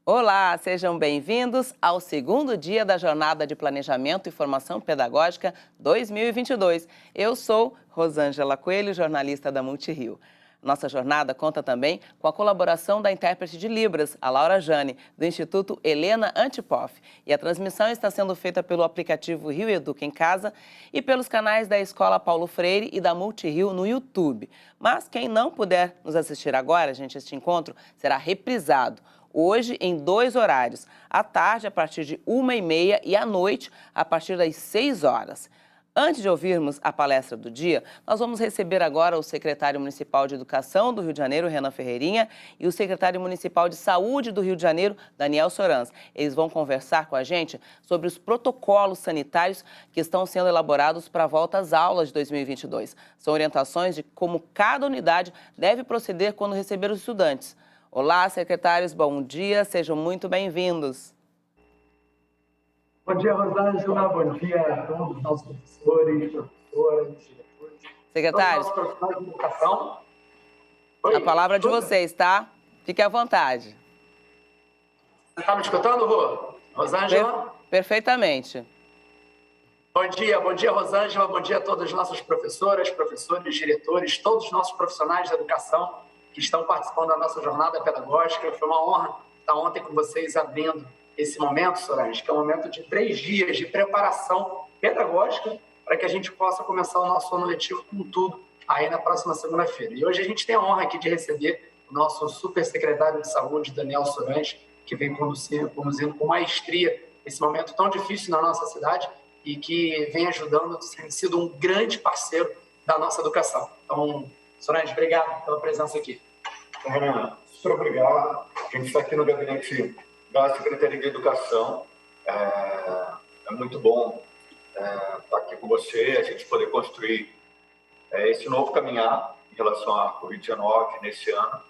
Olá, sejam bem-vindos ao segundo dia da Jornada de Planejamento e Formação Pedagógica 2022. Eu sou Rosângela Coelho, jornalista da Multirio. Nossa jornada conta também com a colaboração da intérprete de Libras, a Laura Jane, do Instituto Helena Antipoff. E a transmissão está sendo feita pelo aplicativo Rio Educa em Casa e pelos canais da Escola Paulo Freire e da Multirio no YouTube. Mas quem não puder nos assistir agora, gente, este encontro será reprisado hoje em 2 horários, à tarde a partir de 1h30 e à noite a partir das 6 horas. Antes de ouvirmos a palestra do dia, nós vamos receber agora o secretário municipal de Educação do Rio de Janeiro, Renan Ferreirinha, e o secretário municipal de Saúde do Rio de Janeiro, Daniel Sorans. Eles vão conversar com a gente sobre os protocolos sanitários que estão sendo elaborados para a volta às aulas de 2022. São orientações de como cada unidade deve proceder quando receber os estudantes. Olá, secretários, bom dia, sejam muito bem-vindos. Bom dia, Rosângela, bom dia a todos os nossos professores, professoras, diretores. Secretários, todos os nossos profissionais de educação. A palavra é de vocês, tá? Fique à vontade. Você está me escutando, Rô? Rosângela? Perfeitamente. Bom dia, Rosângela, bom dia a todas as nossas professoras, professores, diretores, todos os nossos profissionais da educação que estão participando da nossa jornada pedagógica. Foi uma honra estar ontem com vocês abrindo esse momento, Sorange, que é um momento de 3 dias de preparação pedagógica para que a gente possa começar o nosso ano letivo com tudo aí na próxima segunda-feira. E hoje a gente tem a honra aqui de receber o nosso super secretário de saúde, Daniel Sorans, que vem conduzindo com maestria esse momento tão difícil na nossa cidade e que vem ajudando, tem sido um grande parceiro da nossa educação. Então, Sorans, obrigado pela presença aqui. Renan, super obrigado. A gente está aqui no gabinete da Secretaria de Educação. É muito bom estar aqui com você, a gente poder construir esse novo caminhar em relação à Covid-19 nesse ano.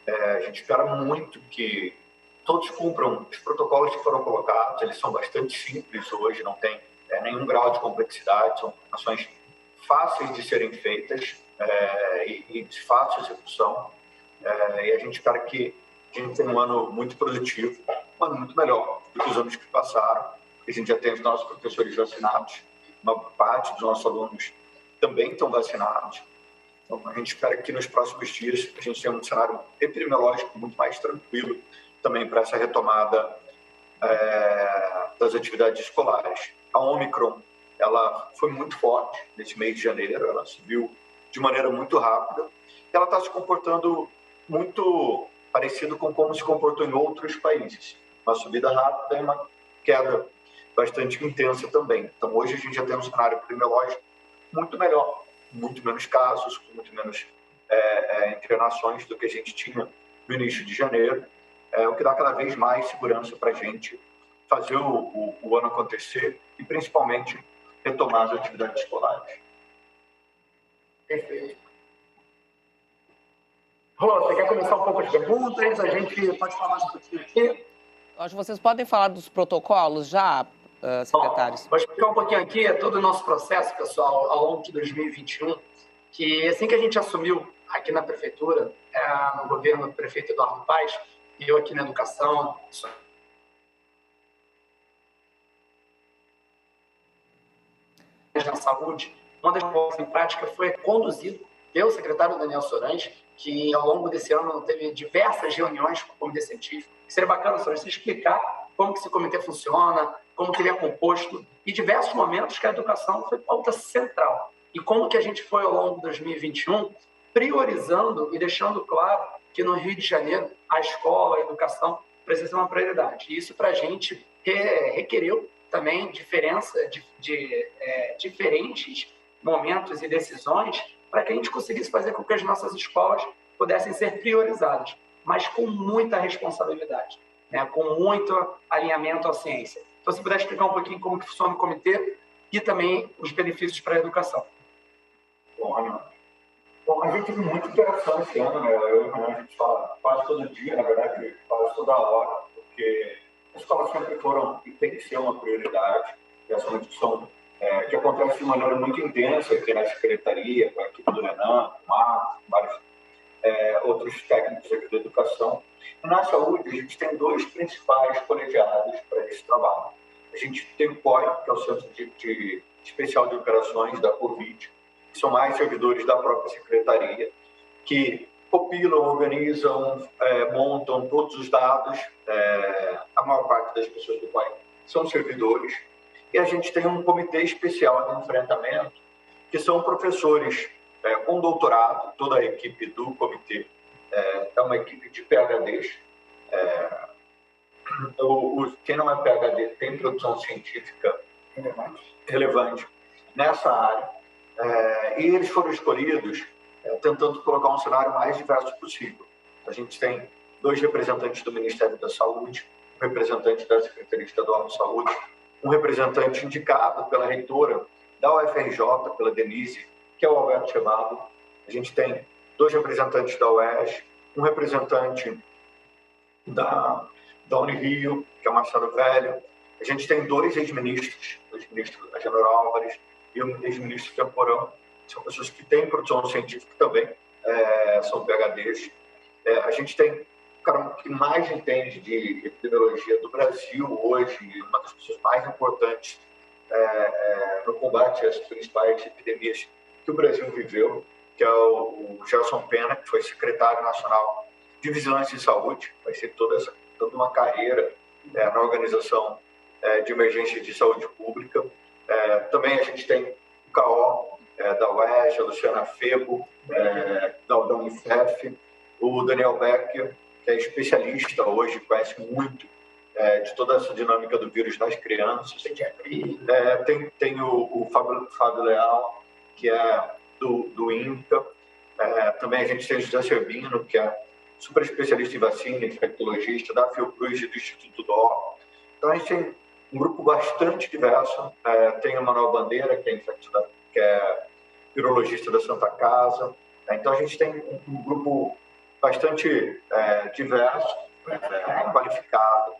A gente espera muito que todos cumpram os protocolos que foram colocados. Eles são bastante simples hoje, não tem nenhum grau de complexidade, são ações fáceis de serem feitas e de fácil execução. E a gente espera que a gente tenha um ano muito produtivo, um ano muito melhor do que os anos que passaram. A gente já tem os nossos professores vacinados, uma parte dos nossos alunos também estão vacinados. Então, a gente espera que nos próximos dias a gente tenha um cenário epidemiológico muito mais tranquilo também para essa retomada das atividades escolares. A Omicron, ela foi muito forte nesse mês de janeiro, ela subiu de maneira muito rápida. Ela está se comportando muito parecido com como se comportou em outros países. Uma subida rápida e uma queda bastante intensa também. Então, hoje a gente já tem um cenário epidemiológico muito melhor, muito menos casos, muito menos internações do que a gente tinha no início de janeiro, o que dá cada vez mais segurança para a gente fazer o ano acontecer e, principalmente, retomar as atividades escolares. Perfeito. Rô, você quer começar um pouco as perguntas? A gente pode falar mais um pouquinho aqui? Acho que vocês podem falar dos protocolos já, secretários. Bom, vou explicar um pouquinho aqui todo o nosso processo, pessoal, ao longo de 2021, que assim que a gente assumiu aqui na prefeitura, no governo do prefeito Eduardo Paes, e eu aqui na educação, na saúde, uma das coisas em prática foi conduzido pelo secretário Daniel Sorans, que ao longo desse ano teve diversas reuniões com o comitê científico. Seria bacana, Sorans, você explicar como que esse comitê funciona, como que ele é composto, e diversos momentos que a educação foi pauta central. E como que a gente foi ao longo de 2021 priorizando e deixando claro que no Rio de Janeiro a escola, a educação precisa ser uma prioridade. E isso para a gente requereu também diferentes momentos e decisões para que a gente conseguisse fazer com que as nossas escolas pudessem ser priorizadas, mas com muita responsabilidade, com muito alinhamento à ciência. Então, se puder explicar um pouquinho como que funciona o comitê e também os benefícios para a educação. Bom, a gente teve muita interação esse ano, né? Eu e o Renan, a gente fala quase todo dia, na verdade, quase toda hora, porque as escolas sempre foram e tem que ser uma prioridade. E essa é uma discussão que acontece de maneira muito intensa aqui na Secretaria, com a equipe do Renan, com o Marcos, vários outros técnicos aqui da educação. E na saúde, a gente tem 2 principais colegiados para esse trabalho. A gente tem o COI, que é o Centro Especial de Operações da Covid, que são mais servidores da própria secretaria, que compilam, organizam, montam todos os dados. A maior parte das pessoas do COI são servidores. E a gente tem um comitê especial de enfrentamento, que são professores com doutorado. Toda a equipe do comitê é uma equipe de PhDs. Quem não é PhD tem produção científica relevante nessa área. E eles foram escolhidos tentando colocar um cenário mais diverso possível. A gente tem 2 representantes do Ministério da Saúde, um representante da Secretaria Estadual de Saúde, um representante indicado pela reitora da UFRJ, pela Denise, que é o Alberto Chevalo. A gente tem 2 representantes da UERJ, um representante da Unirio, que é o Marcelo Velho. A gente tem 2 ex-ministros, o ex-ministro Agenor Álvares e o ex-ministro Temporão. São pessoas que têm produção científica também, são PhDs. A gente tem o cara que mais entende de epidemiologia do Brasil hoje, uma das pessoas mais importantes no combate às principais epidemias que o Brasil viveu, que é o Gerson Pena, que foi secretário nacional de Vigilância e Saúde, vai ser toda uma carreira na Organização de Emergência de Saúde Pública. Também a gente tem o CAO, da UERJ, a Luciana Febo, da Unicef, o Daniel Becker, que é especialista hoje, conhece muito de toda essa dinâmica do vírus nas crianças. Tem o Fábio Leal, que é do INCA. Também a gente tem o José Servino, que é super especialista em vacina, infectologista, da Fiocruz e do Instituto DOR. Então a gente tem um grupo bastante diverso. Tem o Manuel Bandeira, que é virologista da Santa Casa. Então a gente tem um grupo bastante diverso, qualificado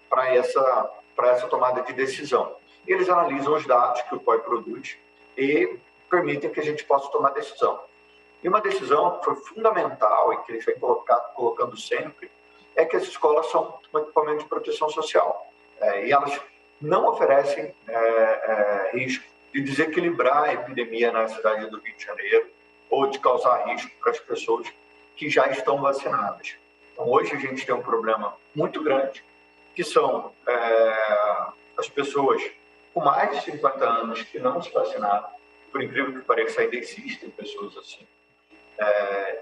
para essa tomada de decisão. Eles analisam os dados que o COI produz e permitem que a gente possa tomar decisão. E uma decisão que foi fundamental e que eles vêm colocando sempre é que as escolas são um equipamento de proteção social e elas não oferecem risco de desequilibrar a epidemia na cidade do Rio de Janeiro ou de causar risco para as pessoas que já estão vacinadas. Então, hoje a gente tem um problema muito grande, que são as pessoas com mais de 50 anos que não se vacinaram. Por incrível que pareça, ainda existem pessoas assim.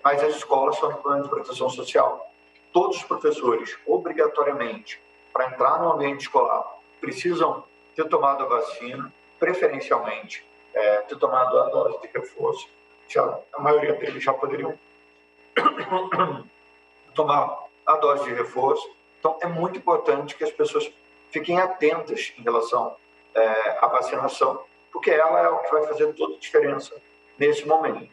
Mas as escolas são equipamentos de proteção social. Todos os professores, obrigatoriamente, para entrar no ambiente escolar, precisam ter tomado a vacina, preferencialmente, ter tomado a dose de reforço. A maioria deles já poderiam tomar a dose de reforço. Então, é muito importante que as pessoas fiquem atentas em relação à vacinação, porque ela é o que vai fazer toda a diferença nesse momento.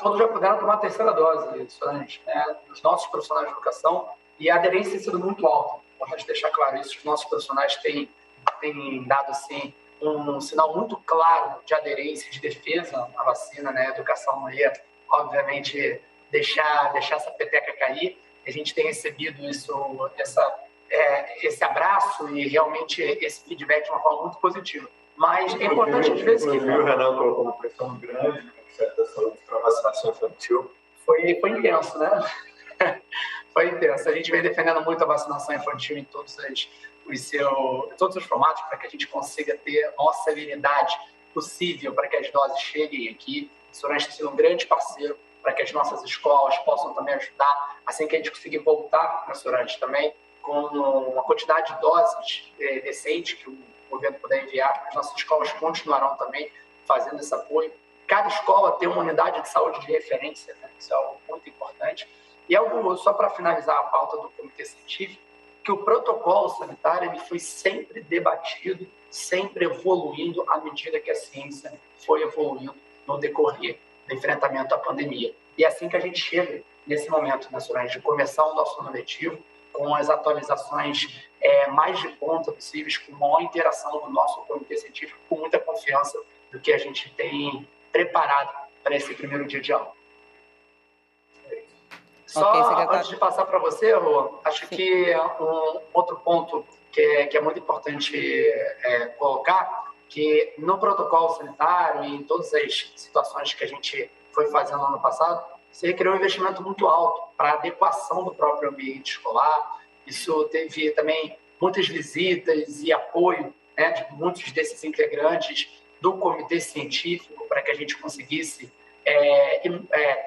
Todos já puderam tomar a 3ª dose, Solange, dos nossos profissionais de educação, e a aderência tem sido muito alta. Importante deixar claro isso, os nossos profissionais têm dado, assim, um sinal muito claro de aderência, de defesa à vacina, né? A educação não ia, obviamente, deixar essa peteca cair. A gente tem recebido esse abraço e realmente esse feedback de uma forma muito positiva. Mas é importante, às vezes, que... O Renan colocou uma pressão grande no Ministério da Saúde para a vacinação infantil. Foi intenso, né? Foi intenso. A gente vem defendendo muito a vacinação infantil em todos os formatos, para que a gente consiga ter a maior celeridade possível para que as doses cheguem aqui. O Sorange tem sido um grande parceiro para que as nossas escolas possam também ajudar, assim que a gente conseguir voltar para Sorange também, com uma quantidade de doses decente que o governo puder enviar. As nossas escolas continuarão também fazendo esse apoio. Cada escola tem uma unidade de saúde de referência, né? Isso é algo muito importante. E algo, só para finalizar a pauta do Comitê Científico, que o protocolo sanitário ele foi sempre debatido, sempre evoluindo à medida que a ciência foi evoluindo no decorrer do enfrentamento à pandemia. E é assim que a gente chega nesse momento, né, Sorange, de começar o nosso ano letivo com as atualizações mais de ponta possíveis, com maior interação do nosso Comitê Científico, com muita confiança do que a gente tem preparado para esse primeiro dia de aula. Só secretário. antes de passar para você, Rô, acho Sim. que um outro ponto que é muito importante colocar, que no protocolo sanitário e em todas as situações que a gente foi fazendo no ano passado, se requeriu um investimento muito alto para a adequação do próprio ambiente escolar. Isso teve também muitas visitas e apoio, né, de muitos desses integrantes do comitê científico para que a gente conseguisse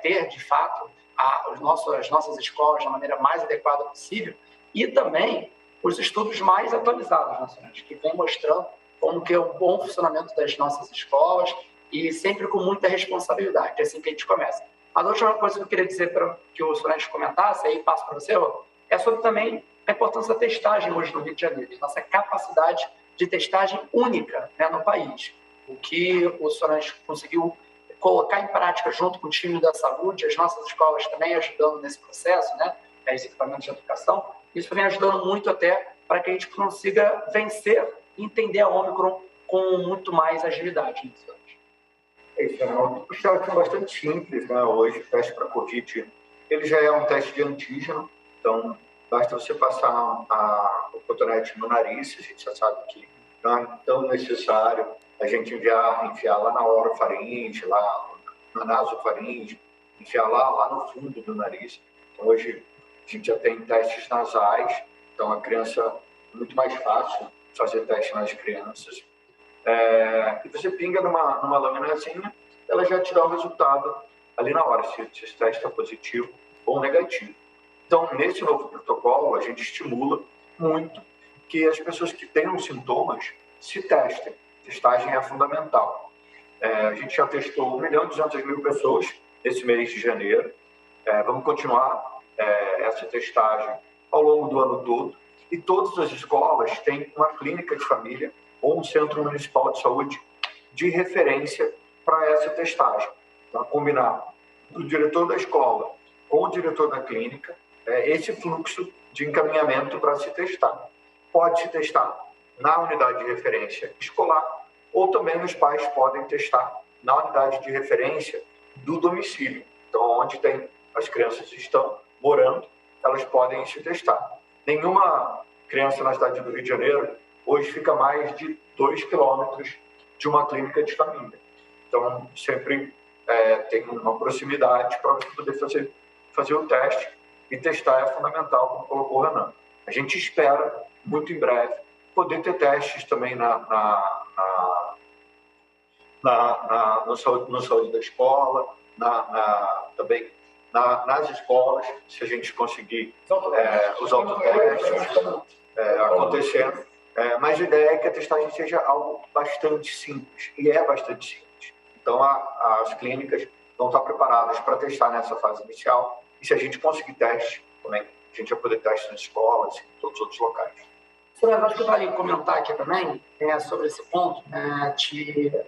ter, de fato, as nossas escolas da maneira mais adequada possível, e também os estudos mais atualizados nacionais, que vem mostrando como que é o bom funcionamento das nossas escolas, e sempre com muita responsabilidade. É assim que a gente começa. Mas a última coisa que eu queria dizer para que o Solange comentasse, aí passo para você, é sobre também a importância da testagem hoje no Rio de Janeiro, nossa capacidade de testagem única, né, no país. O que o Solange conseguiu colocar em prática junto com o time da saúde, as nossas escolas também ajudando nesse processo, né, os equipamentos de educação, isso vem ajudando muito até para que a gente consiga vencer e entender a Ômicron com muito mais agilidade. Isso é um teste bastante simples, né? Hoje, o teste para Covid, ele já é um teste de antígeno, então basta você passar o cotonete no nariz, a gente já sabe que não é tão necessário a gente enfiar lá na orofaringe, lá na nasofaringe, enfiar lá no fundo do nariz. Então, hoje a gente já tem testes nasais, então a criança é muito mais fácil fazer teste nas crianças. E você pinga numa laminazinha, ela já te dá o resultado ali na hora, se esse teste está positivo ou negativo. Então, nesse novo protocolo, a gente estimula muito que as pessoas que tenham sintomas se testem. Testagem é fundamental. A gente já testou 1.200.000 pessoas nesse mês de janeiro. Vamos continuar essa testagem ao longo do ano todo. E todas as escolas têm uma clínica de família ou um centro municipal de saúde de referência para essa testagem. Para combinar o diretor da escola com o diretor da clínica, esse fluxo de encaminhamento para se testar. Pode se testar na unidade de referência escolar, ou também os pais podem testar na unidade de referência do domicílio. Então, onde as crianças estão morando, elas podem se testar. Nenhuma criança na cidade do Rio de Janeiro hoje fica mais de 2 quilômetros de uma clínica de família. Então, sempre tem uma proximidade para você poder fazer o teste, e testar é fundamental, como colocou o Renan. A gente espera, muito em breve, poder ter testes também no saúde da escola, também nas escolas, se a gente conseguir os autotestes acontecendo. Mas a ideia é que a testagem seja algo bastante simples, e é bastante simples. Então, as clínicas vão estar preparadas para testar nessa fase inicial, e se a gente conseguir teste, também a gente vai poder testar nas escolas e em todos os outros locais. Eu acho que vale comentar aqui também sobre esse ponto,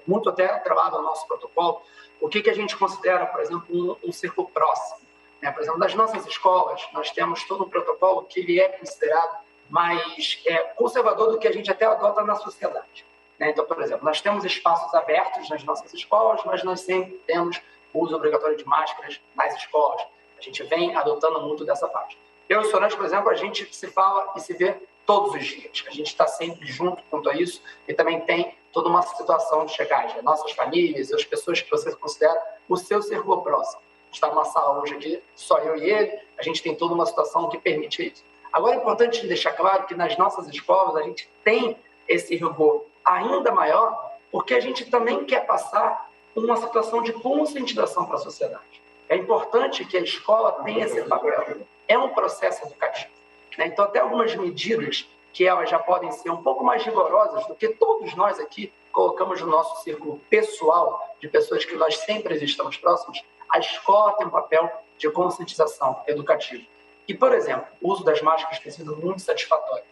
muito até atrelado ao nosso protocolo, o que a gente considera, por exemplo, um círculo próximo. Por exemplo, nas nossas escolas, nós temos todo um protocolo que ele é considerado mais conservador do que a gente até adota na sociedade. Então, por exemplo, nós temos espaços abertos nas nossas escolas, mas nós sempre temos o uso obrigatório de máscaras nas escolas. A gente vem adotando muito dessa parte. Eu e o Solange, por exemplo, a gente se fala e se vê todos os dias. A gente está sempre junto quanto a isso, e também tem toda uma situação de chegagem. Nossas famílias, as pessoas que você considera o seu círculo próximo. A gente está numa sala hoje aqui, só eu e ele, a gente tem toda uma situação que permite isso. Agora, é importante deixar claro que nas nossas escolas a gente tem esse rigor ainda maior, porque a gente também quer passar uma situação de conscientização para a sociedade. É importante que a escola tenha esse papel. É um processo educativo. Então, até algumas medidas que elas já podem ser um pouco mais rigorosas do que todos nós aqui colocamos no nosso círculo pessoal, de pessoas que nós sempre estamos próximos, a escola tem um papel de conscientização educativa. E, por exemplo, o uso das máscaras tem sido muito satisfatório.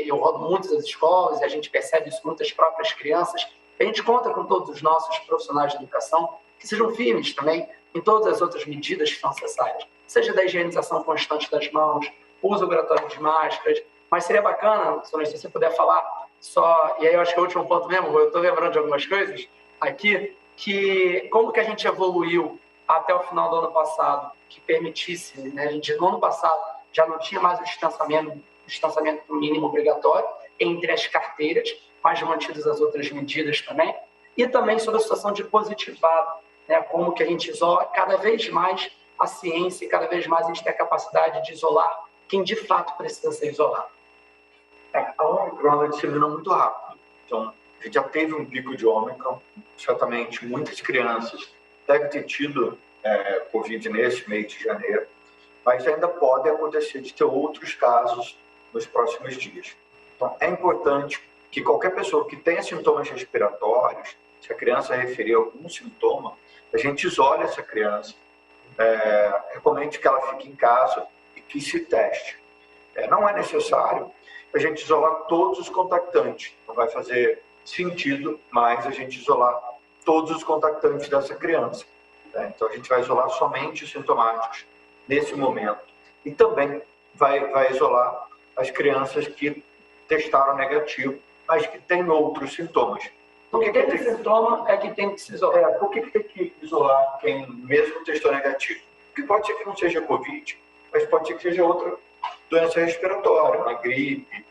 Eu rodo muitas escolas e a gente percebe isso muito das próprias crianças. A gente conta com todos os nossos profissionais de educação que sejam firmes também em todas as outras medidas que são necessárias, seja da higienização constante das mãos, uso obrigatório de máscaras. Mas seria bacana, Solange, se você puder falar só, e aí eu acho que é o último ponto mesmo, eu estou lembrando de algumas coisas aqui, que como que a gente evoluiu até o final do ano passado, que permitisse, né, a gente no ano passado já não tinha mais o distanciamento mínimo obrigatório entre as carteiras, mas mantidas as outras medidas também, e também sobre a situação de positivado, né, como que a gente isola cada vez mais a ciência e cada vez mais a gente tem a capacidade de isolar quem de fato precisa ser isolado. A Omicron dissemina muito rápido, então a gente já teve um pico de Omicron, certamente muitas crianças devem ter tido Covid nesse mês de janeiro, mas ainda pode acontecer de ter outros casos nos próximos dias. Então, é importante que qualquer pessoa que tenha sintomas respiratórios, se a criança referir algum sintoma, a gente isole essa criança, recomende que ela fique em casa e que se teste. Não é necessário a gente isolar todos os contactantes, não vai fazer sentido mais a gente isolar todos os contactantes dessa criança. Então, a gente vai isolar somente os sintomáticos nesse momento. E também vai isolar as crianças que testaram negativo, mas que têm outros sintomas. Porque aquele sintoma é que tem que se isolar. Por que tem que isolar quem mesmo testou negativo? Porque pode ser que não seja Covid, mas pode ser que seja outra doença respiratória, uma gripe.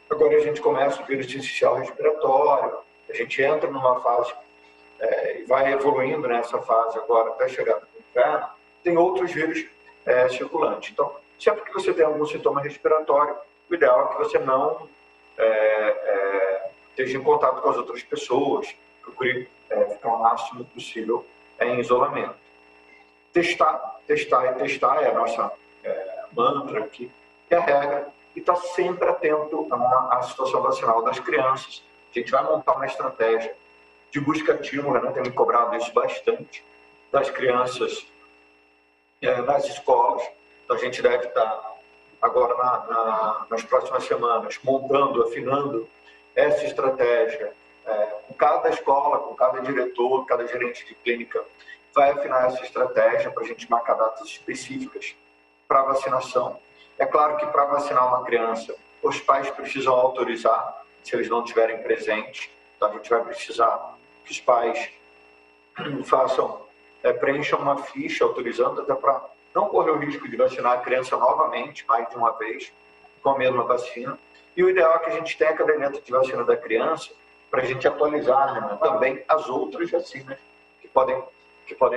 Agora a gente começa o vírus sincicial respiratório, a gente entra numa fase e vai evoluindo nessa fase agora até chegar no inverno, tem outros vírus circulantes. Então, sempre que você tem algum sintoma respiratório, o ideal é que você não esteja em contato com as outras pessoas, procure ficar o máximo possível em isolamento. Testar é a nossa mantra aqui, que é a regra, e estar sempre atento à situação vacinal das crianças. A gente vai montar uma estratégia de busca ativa, né? Temos cobrado isso bastante, das crianças nas escolas. Então, a gente deve estar agora, nas próximas semanas, montando, afinando essa estratégia com cada escola, com cada diretor, cada gerente de clínica, vai afinar essa estratégia para a gente marcar datas específicas para vacinação. É claro que para vacinar uma criança, os pais precisam autorizar, se eles não estiverem presentes. Então, a gente vai precisar que os pais preencham uma ficha autorizando, até para não correr o risco de vacinar a criança novamente, mais de uma vez, com a mesma vacina. E o ideal é que a gente tenha a caderneta de vacina da criança para a gente atualizar, né, também as outras vacinas que podem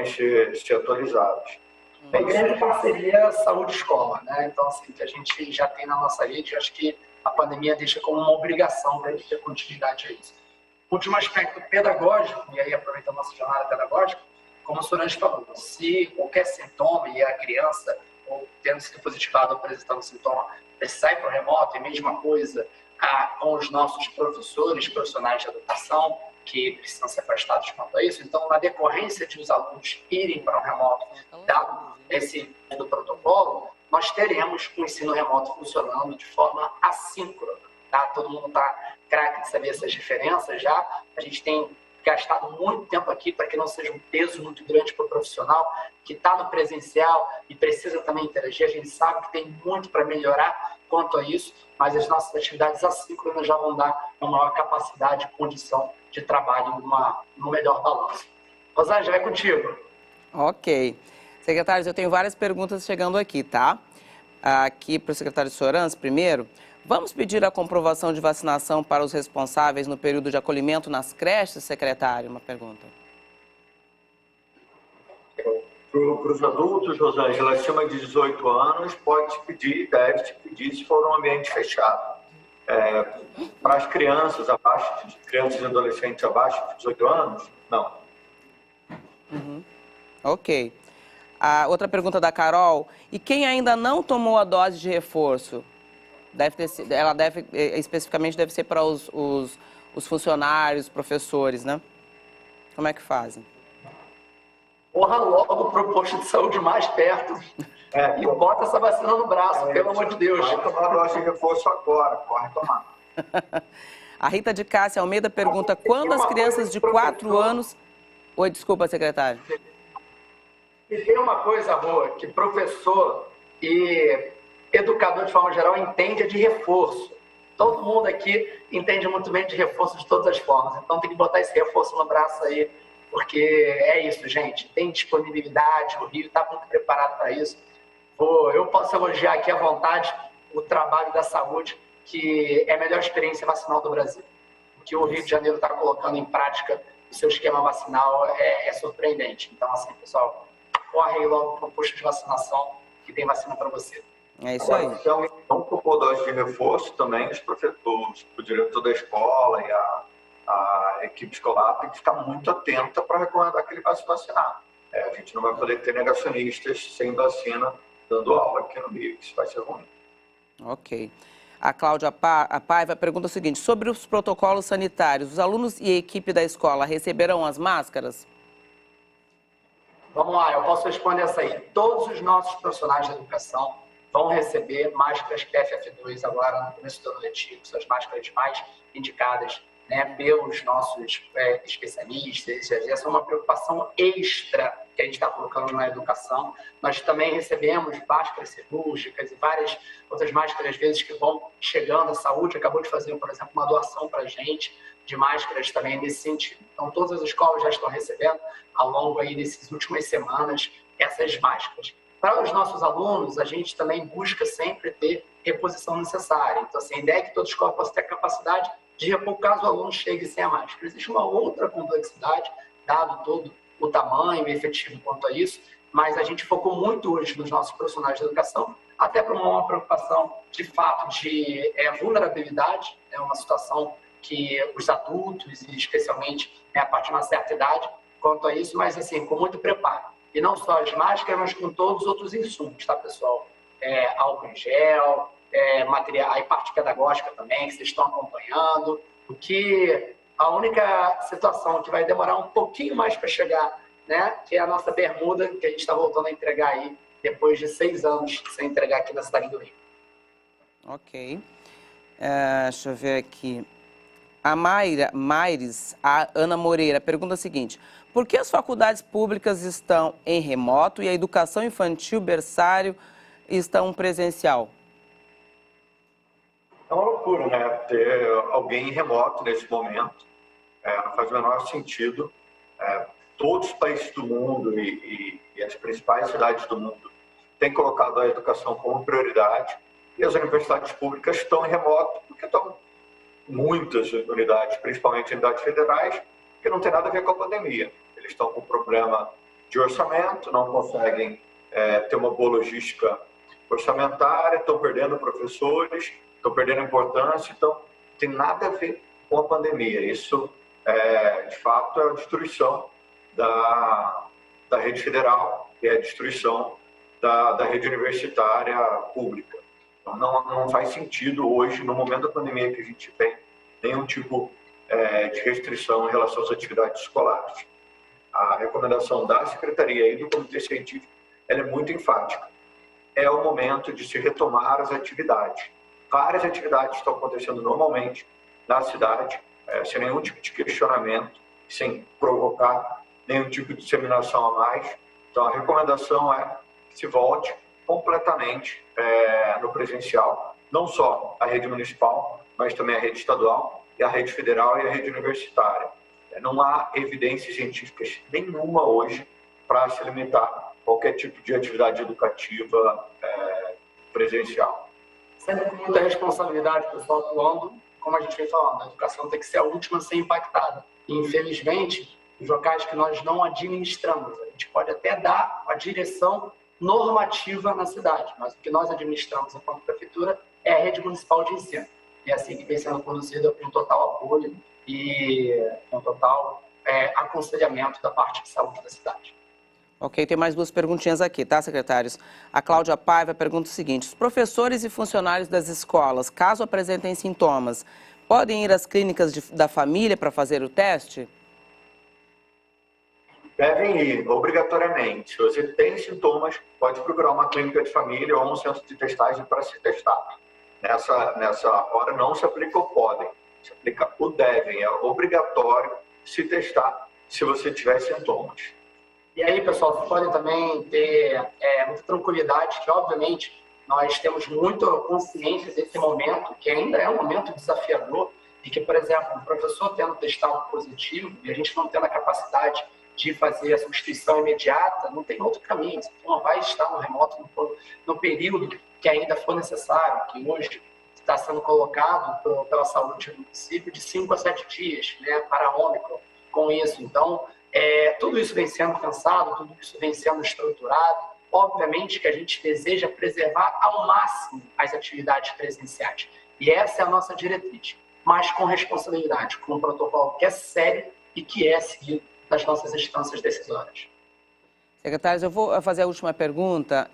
ser atualizadas. Uma grande parceria saúde-escola, né? Então, assim, que a gente já tem na nossa rede, acho que a pandemia deixa como uma obrigação para a gente ter continuidade a isso. Último aspecto pedagógico, e aí aproveitando a nossa jornada pedagógica, como o Sorange falou, se qualquer sintoma e a criança, ou tendo sido positivado ou apresentando sintoma, sai para o remoto, e mesma coisa com os nossos profissionais de educação, que precisam ser afastados quanto a isso. Então, na decorrência de os alunos irem para o remoto, dado esse do protocolo, nós teremos o ensino remoto funcionando de forma assíncrona. Tá? Todo mundo está craque de saber essas diferenças já. A gente tem gastado muito tempo aqui para que não seja um peso muito grande para o profissional que está no presencial e precisa também interagir. A gente sabe que tem muito para melhorar quanto a isso, mas as nossas atividades assíncronas já vão dar uma maior capacidade e condição de trabalho no melhor balanço. Rosângela, é contigo. Ok. Secretários, eu tenho várias perguntas chegando aqui, tá? Aqui para o secretário Sorans, primeiro. Vamos pedir a comprovação de vacinação para os responsáveis no período de acolhimento nas creches, secretário? Uma pergunta. Para os adultos, Rosângela, acima de 18 anos, pode pedir, deve te pedir se for um ambiente fechado. Para as crianças crianças e adolescentes abaixo de 18 anos, não. Ok. Outra pergunta da Carol. E quem ainda não tomou a dose de reforço? Especificamente deve ser para os funcionários, professores, né? Como é que fazem? Corra logo para o posto de saúde mais perto e bota essa vacina no braço, pelo amor de Deus. Vai tomar a dose de reforço agora, corre tomar. A Rita de Cássia Almeida pergunta quando as crianças de 4 anos... Oi, desculpa, secretário. E tem uma coisa boa, que professor e educador, de forma geral, entende de reforço. Todo mundo aqui entende muito bem de reforço de todas as formas. Então, tem que botar esse reforço no braço aí porque é isso, gente, tem disponibilidade, o Rio está muito preparado para isso. Eu posso elogiar aqui à vontade o trabalho da saúde, que é a melhor experiência vacinal do Brasil. O que o Rio de Janeiro está colocando em prática o seu esquema vacinal é surpreendente. Então, assim, pessoal, corre aí logo para o posto de vacinação, que tem vacina para você. É isso aí. Então, por dose de reforço também, os professores, o diretor da escola e a equipe escolar tem que ficar muito atenta para recomendar que ele vá se vacinar. A gente não vai poder ter negacionistas sem vacina dando aula aqui no Rio, isso vai ser ruim. Ok. A Cláudia Paiva pergunta o seguinte: sobre os protocolos sanitários, os alunos e a equipe da escola receberão as máscaras? Vamos lá, eu posso responder essa aí. Todos os nossos profissionais da educação vão receber máscaras PFF2 agora no começo do ano letivo, são as máscaras mais indicadas, né, pelos nossos especialistas. Essa é uma preocupação extra que a gente está colocando na educação. Nós também recebemos máscaras cirúrgicas e várias outras máscaras, às vezes, que vão chegando. A saúde acabou de fazer, por exemplo, uma doação para a gente de máscaras também nesse sentido. Então, todas as escolas já estão recebendo, ao longo aí dessas últimas semanas, essas máscaras. Para os nossos alunos, a gente também busca sempre ter reposição necessária. Então, assim, a ideia é que toda escola possa ter a capacidade de repor caso o aluno chegue sem a máscara. Existe uma outra complexidade, dado todo o tamanho efetivo quanto a isso, mas a gente focou muito hoje nos nossos profissionais de educação, até para uma preocupação de fato de vulnerabilidade, é uma situação que os adultos, e especialmente a partir de uma certa idade, quanto a isso, mas assim, com muito preparo. E não só as máscaras, mas com todos os outros insumos, tá, pessoal? Álcool em gel, material, a parte pedagógica também, que vocês estão acompanhando. O que a única situação que vai demorar um pouquinho mais para chegar, né, que é a nossa bermuda, que a gente está voltando a entregar aí, depois de 6 anos sem entregar aqui na cidade do Rio. Ok. Deixa eu ver aqui. A Ana Moreira pergunta o seguinte: por que as faculdades públicas estão em remoto e a educação infantil, berçário, estão presencial? É uma loucura, né? Ter alguém em remoto nesse momento. Não faz o menor sentido. Todos os países do mundo e as principais cidades do mundo têm colocado a educação como prioridade, e as universidades públicas estão em remoto porque estão muitas unidades, principalmente unidades federais, que não tem nada a ver com a pandemia. Eles estão com problema de orçamento, não conseguem ter uma boa logística orçamentária, estão perdendo professores, estão perdendo importância, então não tem nada a ver com a pandemia. Isso, de fato, é a destruição da rede federal e a destruição da rede universitária pública. Então, não faz sentido hoje, no momento da pandemia que a gente tem, nenhum tipo de restrição em relação às atividades escolares. A recomendação da Secretaria e do Comitê Científico ela é muito enfática. É o momento de se retomar as atividades. Várias atividades estão acontecendo normalmente na cidade, sem nenhum tipo de questionamento, sem provocar nenhum tipo de disseminação a mais. Então, a recomendação é que se volte completamente no presencial, não só a rede municipal, mas também a rede estadual, e a rede federal e a rede universitária. Não há evidências científicas nenhuma hoje para se limitar qualquer tipo de atividade educativa presencial. Sempre com muita responsabilidade, pessoal, atuando, como a gente vem falando, a educação tem que ser a última a ser impactada. E, infelizmente, os locais que nós não administramos, a gente pode até dar a direção normativa na cidade, mas o que nós administramos enquanto prefeitura é a rede municipal de ensino. E é assim que vem sendo conduzida com total apoio e com total aconselhamento da parte de saúde da cidade. Ok, tem mais 2 perguntinhas aqui, tá, secretários? A Cláudia Paiva pergunta o seguinte: os professores e funcionários das escolas, caso apresentem sintomas, podem ir às clínicas da família para fazer o teste? Devem ir, obrigatoriamente. Se você tem sintomas, pode procurar uma clínica de família ou um centro de testagem para se testar. Nessa hora não se aplica o podem, se aplica o devem. É obrigatório se testar se você tiver sintomas. E aí, pessoal, vocês podem também ter muita tranquilidade, que obviamente nós temos muita consciência desse momento, que ainda é um momento desafiador, e que, por exemplo, um professor tendo testado positivo e a gente não tendo a capacidade de fazer a substituição imediata, não tem outro caminho. Você não vai estar no remoto no período que ainda for necessário, que hoje está sendo colocado pela saúde do município de 5 a 7 dias, né, para Ômicron, com isso. Então, tudo isso vem sendo pensado, tudo isso vem sendo estruturado. Obviamente que a gente deseja preservar ao máximo as atividades presenciais. E essa é a nossa diretriz, mas com responsabilidade, com um protocolo que é sério e que é seguido nas nossas instâncias decisórias. Secretários, eu vou fazer a última pergunta.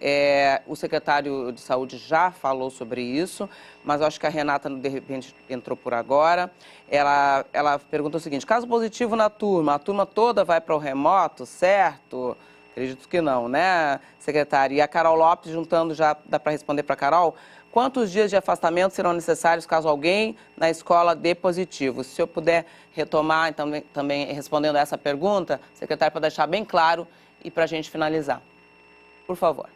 O secretário de Saúde já falou sobre isso, mas eu acho que a Renata, de repente, entrou por agora. Ela pergunta o seguinte: caso positivo na turma, a turma toda vai para o remoto, certo? Acredito que não, né, secretário? E a Carol Lopes, juntando, já dá para responder para a Carol. Quantos dias de afastamento serão necessários caso alguém na escola dê positivo? Se eu puder retomar também respondendo a essa pergunta, secretário, para deixar bem claro e para a gente finalizar. Por favor.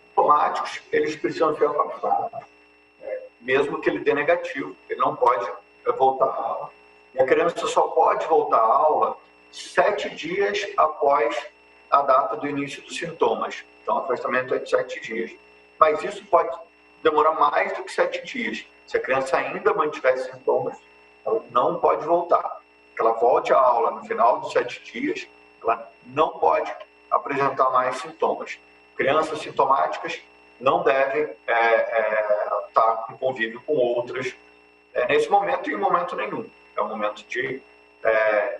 Sintomáticos, eles precisam ser afastados, mesmo que ele dê negativo. Ele não pode voltar à aula. E a criança só pode voltar à aula 7 dias após a data do início dos sintomas. Então, o afastamento é de 7 dias. Mas isso pode demorar mais do que 7 dias. Se a criança ainda mantiver sintomas, ela não pode voltar. Ela volte à aula no final dos 7 dias, ela não pode apresentar mais sintomas. Crianças sintomáticas não devem estar em convívio com outras nesse momento e em momento nenhum. É um momento de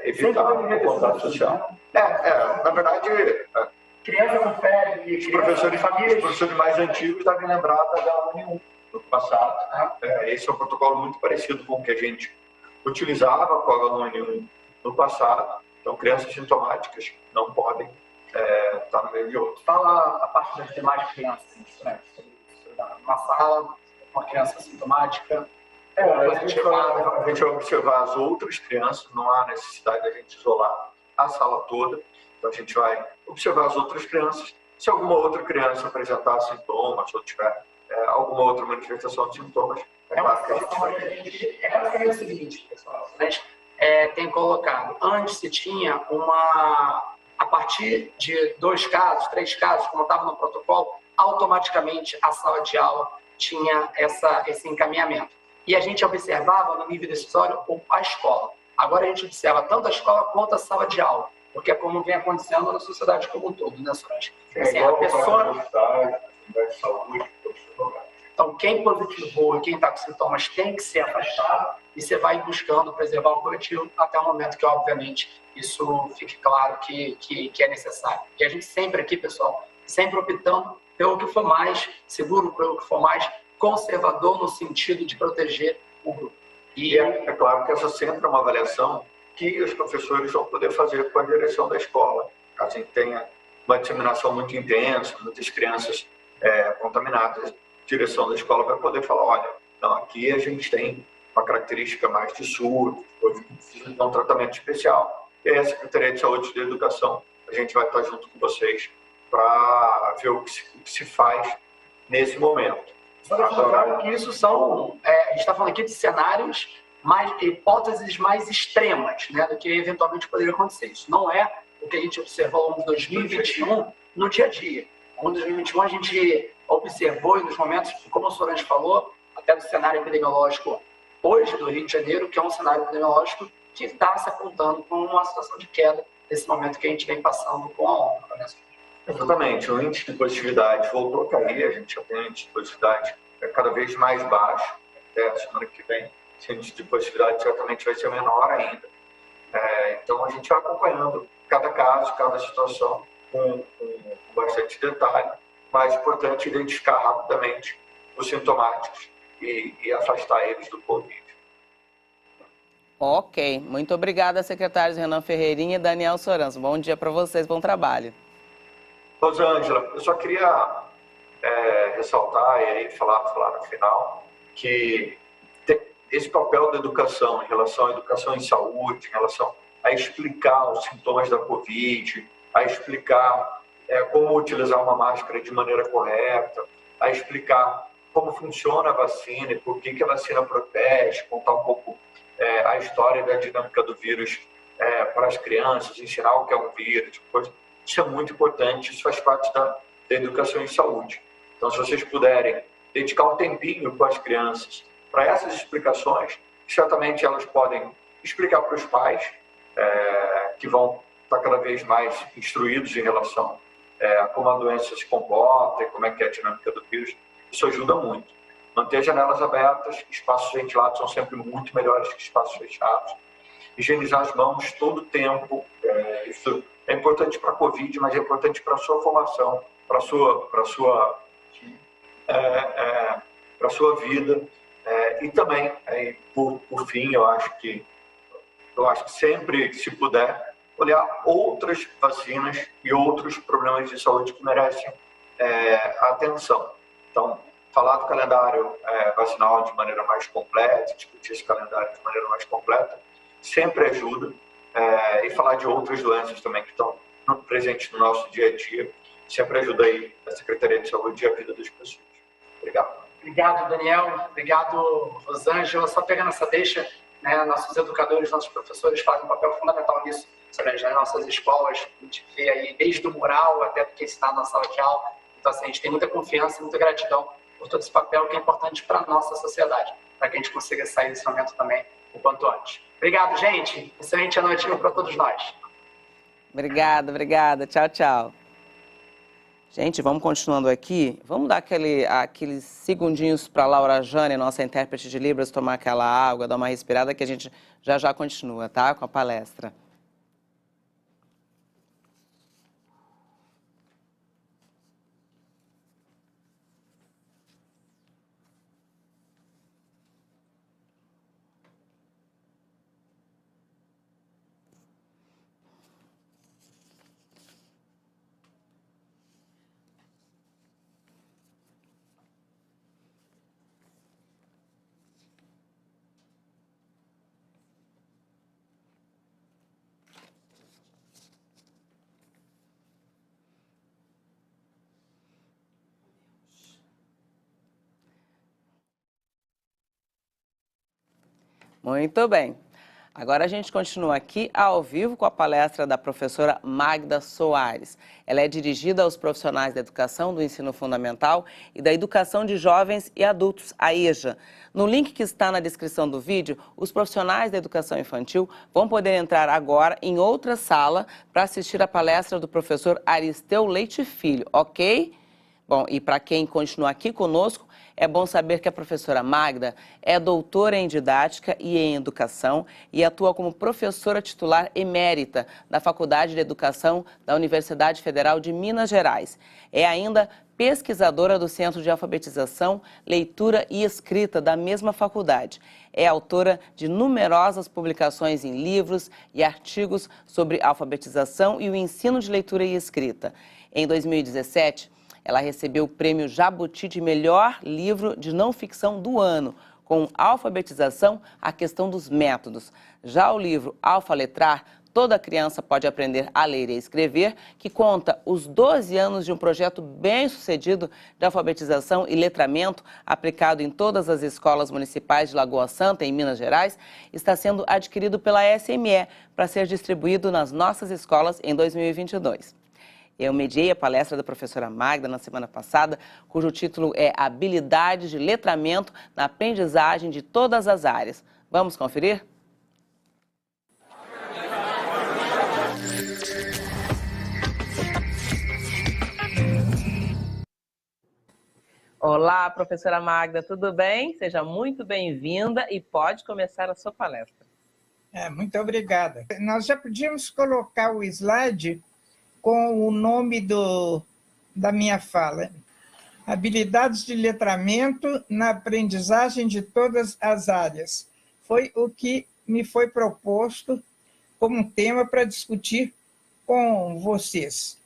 evitar o contato social. Na verdade, Criança com febre, os professores mais antigos devem lembrar da H1N1 do passado. Esse é um protocolo muito parecido com o que a gente utilizava com a H1N1 no passado. Então, crianças sintomáticas não podem estar no meio de outros. Fala a parte das demais crianças, né? Uma sala, uma criança sintomática. A gente vai observar as outras crianças, não há necessidade de a gente isolar a sala toda. Então, a gente vai observar as outras crianças. Se alguma outra criança apresentar sintomas ou tiver alguma outra manifestação de sintomas, claro que a gente vai. É o seguinte, pessoal, a gente tem colocado, antes se tinha a partir de 2 casos, 3 casos, como estava no protocolo, automaticamente a sala de aula tinha esse encaminhamento. E a gente observava no nível decisório a escola. Agora a gente observa tanto a escola quanto a sala de aula, porque é como vem acontecendo na sociedade como um todo, né, Solange? Assim, a pessoa... Então, quem positivou e quem está com sintomas tem que ser afastado e você vai buscando preservar o coletivo até o momento que, obviamente, isso fique claro que é necessário. E a gente sempre aqui, pessoal, sempre optando pelo que for mais seguro, pelo que for mais conservador no sentido de proteger o grupo. E é claro que essa sempre é uma avaliação que os professores vão poder fazer com a direção da escola. Caso a gente tenha uma disseminação muito intensa, muitas crianças contaminadas, a direção da escola vai poder falar, olha, não, aqui a gente tem uma característica mais de surto, coisa que precisa de um tratamento especial. E aí a Secretaria de Saúde e de Educação, a gente vai estar junto com vocês para ver o que se faz nesse momento. Só claro que isso são, a gente está falando aqui de cenários, hipóteses mais extremas, né, do que eventualmente poderia acontecer. Isso não é o que a gente observou ao longo de 2021 no dia a dia. Ao longo de 2021 a gente observou, e nos momentos, como o Solange falou, até do cenário epidemiológico hoje do Rio de Janeiro, que é um cenário epidemiológico que está se apontando com uma situação de queda nesse momento que a gente vem passando com a Ômicron, né? Exatamente, o índice de positividade voltou a cair, a gente já tem um índice de positividade cada vez mais baixo, até a semana que vem esse índice de positividade certamente vai ser menor ainda. Então a gente vai acompanhando cada caso, cada situação com bastante detalhe, mas é importante identificar rapidamente os sintomáticos e afastar eles do Covid. Ok, muito obrigada, secretários Renan Ferreirinha e Daniel Soranzo. Bom dia para vocês, bom trabalho. Rosângela, eu só queria ressaltar e aí falar no final que esse papel da educação em relação à educação em saúde, em relação a explicar os sintomas da Covid, a explicar como utilizar uma máscara de maneira correta, a explicar como funciona a vacina e por que a vacina protege, contar um pouco a história da dinâmica do vírus para as crianças, ensinar o que é um vírus, coisa. Isso é muito importante, isso faz parte da educação em saúde. Então, se vocês puderem dedicar um tempinho com as crianças para essas explicações, certamente elas podem explicar para os pais, que vão estar cada vez mais instruídos em relação a como a doença se comporta e como é que é a dinâmica do vírus. Isso ajuda muito. Manter janelas abertas, espaços ventilados são sempre muito melhores que espaços fechados. Higienizar as mãos todo o tempo, isso é importante para a Covid, mas é importante para a sua formação, para a sua vida. E também, por fim, eu acho que sempre, se puder, olhar outras vacinas e outros problemas de saúde que merecem atenção. Então, falar do calendário vacinal de maneira mais completa, discutir esse calendário de maneira mais completa, sempre ajuda. E falar de outras doenças também que estão presentes no nosso dia a dia, sempre ajuda aí a Secretaria de Saúde e a vida das pessoas. Obrigado. Obrigado, Daniel. Obrigado, Rosângela. Só pegando essa deixa, né, nossos educadores, nossos professores fazem um papel fundamental nisso, nas nossas escolas. A gente vê aí desde o mural até do que ensinar na sala de aula. Então, assim, a gente tem muita confiança e muita gratidão por todo esse papel que é importante para a nossa sociedade, para que a gente consiga sair desse momento também o quanto antes. Obrigado, gente. Excelente noite para todos nós. Obrigada. Tchau, tchau. Gente, vamos continuando aqui. Vamos dar aqueles segundinhos para a Laura Jane, nossa intérprete de Libras, tomar aquela água, dar uma respirada, que a gente já continua, tá? Com a palestra. Muito bem. Agora a gente continua aqui ao vivo com a palestra da professora Magda Soares. Ela é dirigida aos profissionais da educação do ensino fundamental e da educação de jovens e adultos, a EJA. No link que está na descrição do vídeo, os profissionais da educação infantil vão poder entrar agora em outra sala para assistir a palestra do professor Aristeu Leite Filho, ok? Bom, e para quem continua aqui conosco, é bom saber que a professora Magda é doutora em didática e em educação e atua como professora titular emérita da Faculdade de Educação da Universidade Federal de Minas Gerais. É ainda pesquisadora do Centro de Alfabetização, Leitura e Escrita da mesma faculdade. É autora de numerosas publicações em livros e artigos sobre alfabetização e o ensino de leitura e escrita. Em 2017, ela recebeu o prêmio Jabuti de melhor livro de não ficção do ano, com Alfabetização, a questão dos métodos. Já o livro Alfaletrar, Toda Criança Pode Aprender a Ler e Escrever, que conta os 12 anos de um projeto bem-sucedido de alfabetização e letramento aplicado em todas as escolas municipais de Lagoa Santa, em Minas Gerais, está sendo adquirido pela SME para ser distribuído nas nossas escolas em 2022. Eu mediei a palestra da professora Magda na semana passada, cujo título é Habilidades de Letramento na Aprendizagem de Todas as Áreas. Vamos conferir? Olá, professora Magda, tudo bem? Seja muito bem-vinda e pode começar a sua palestra. Muito obrigada. Nós já podíamos colocar o slide com o nome da minha fala. Habilidades de letramento na aprendizagem de todas as áreas. Foi o que me foi proposto como um tema para discutir com vocês.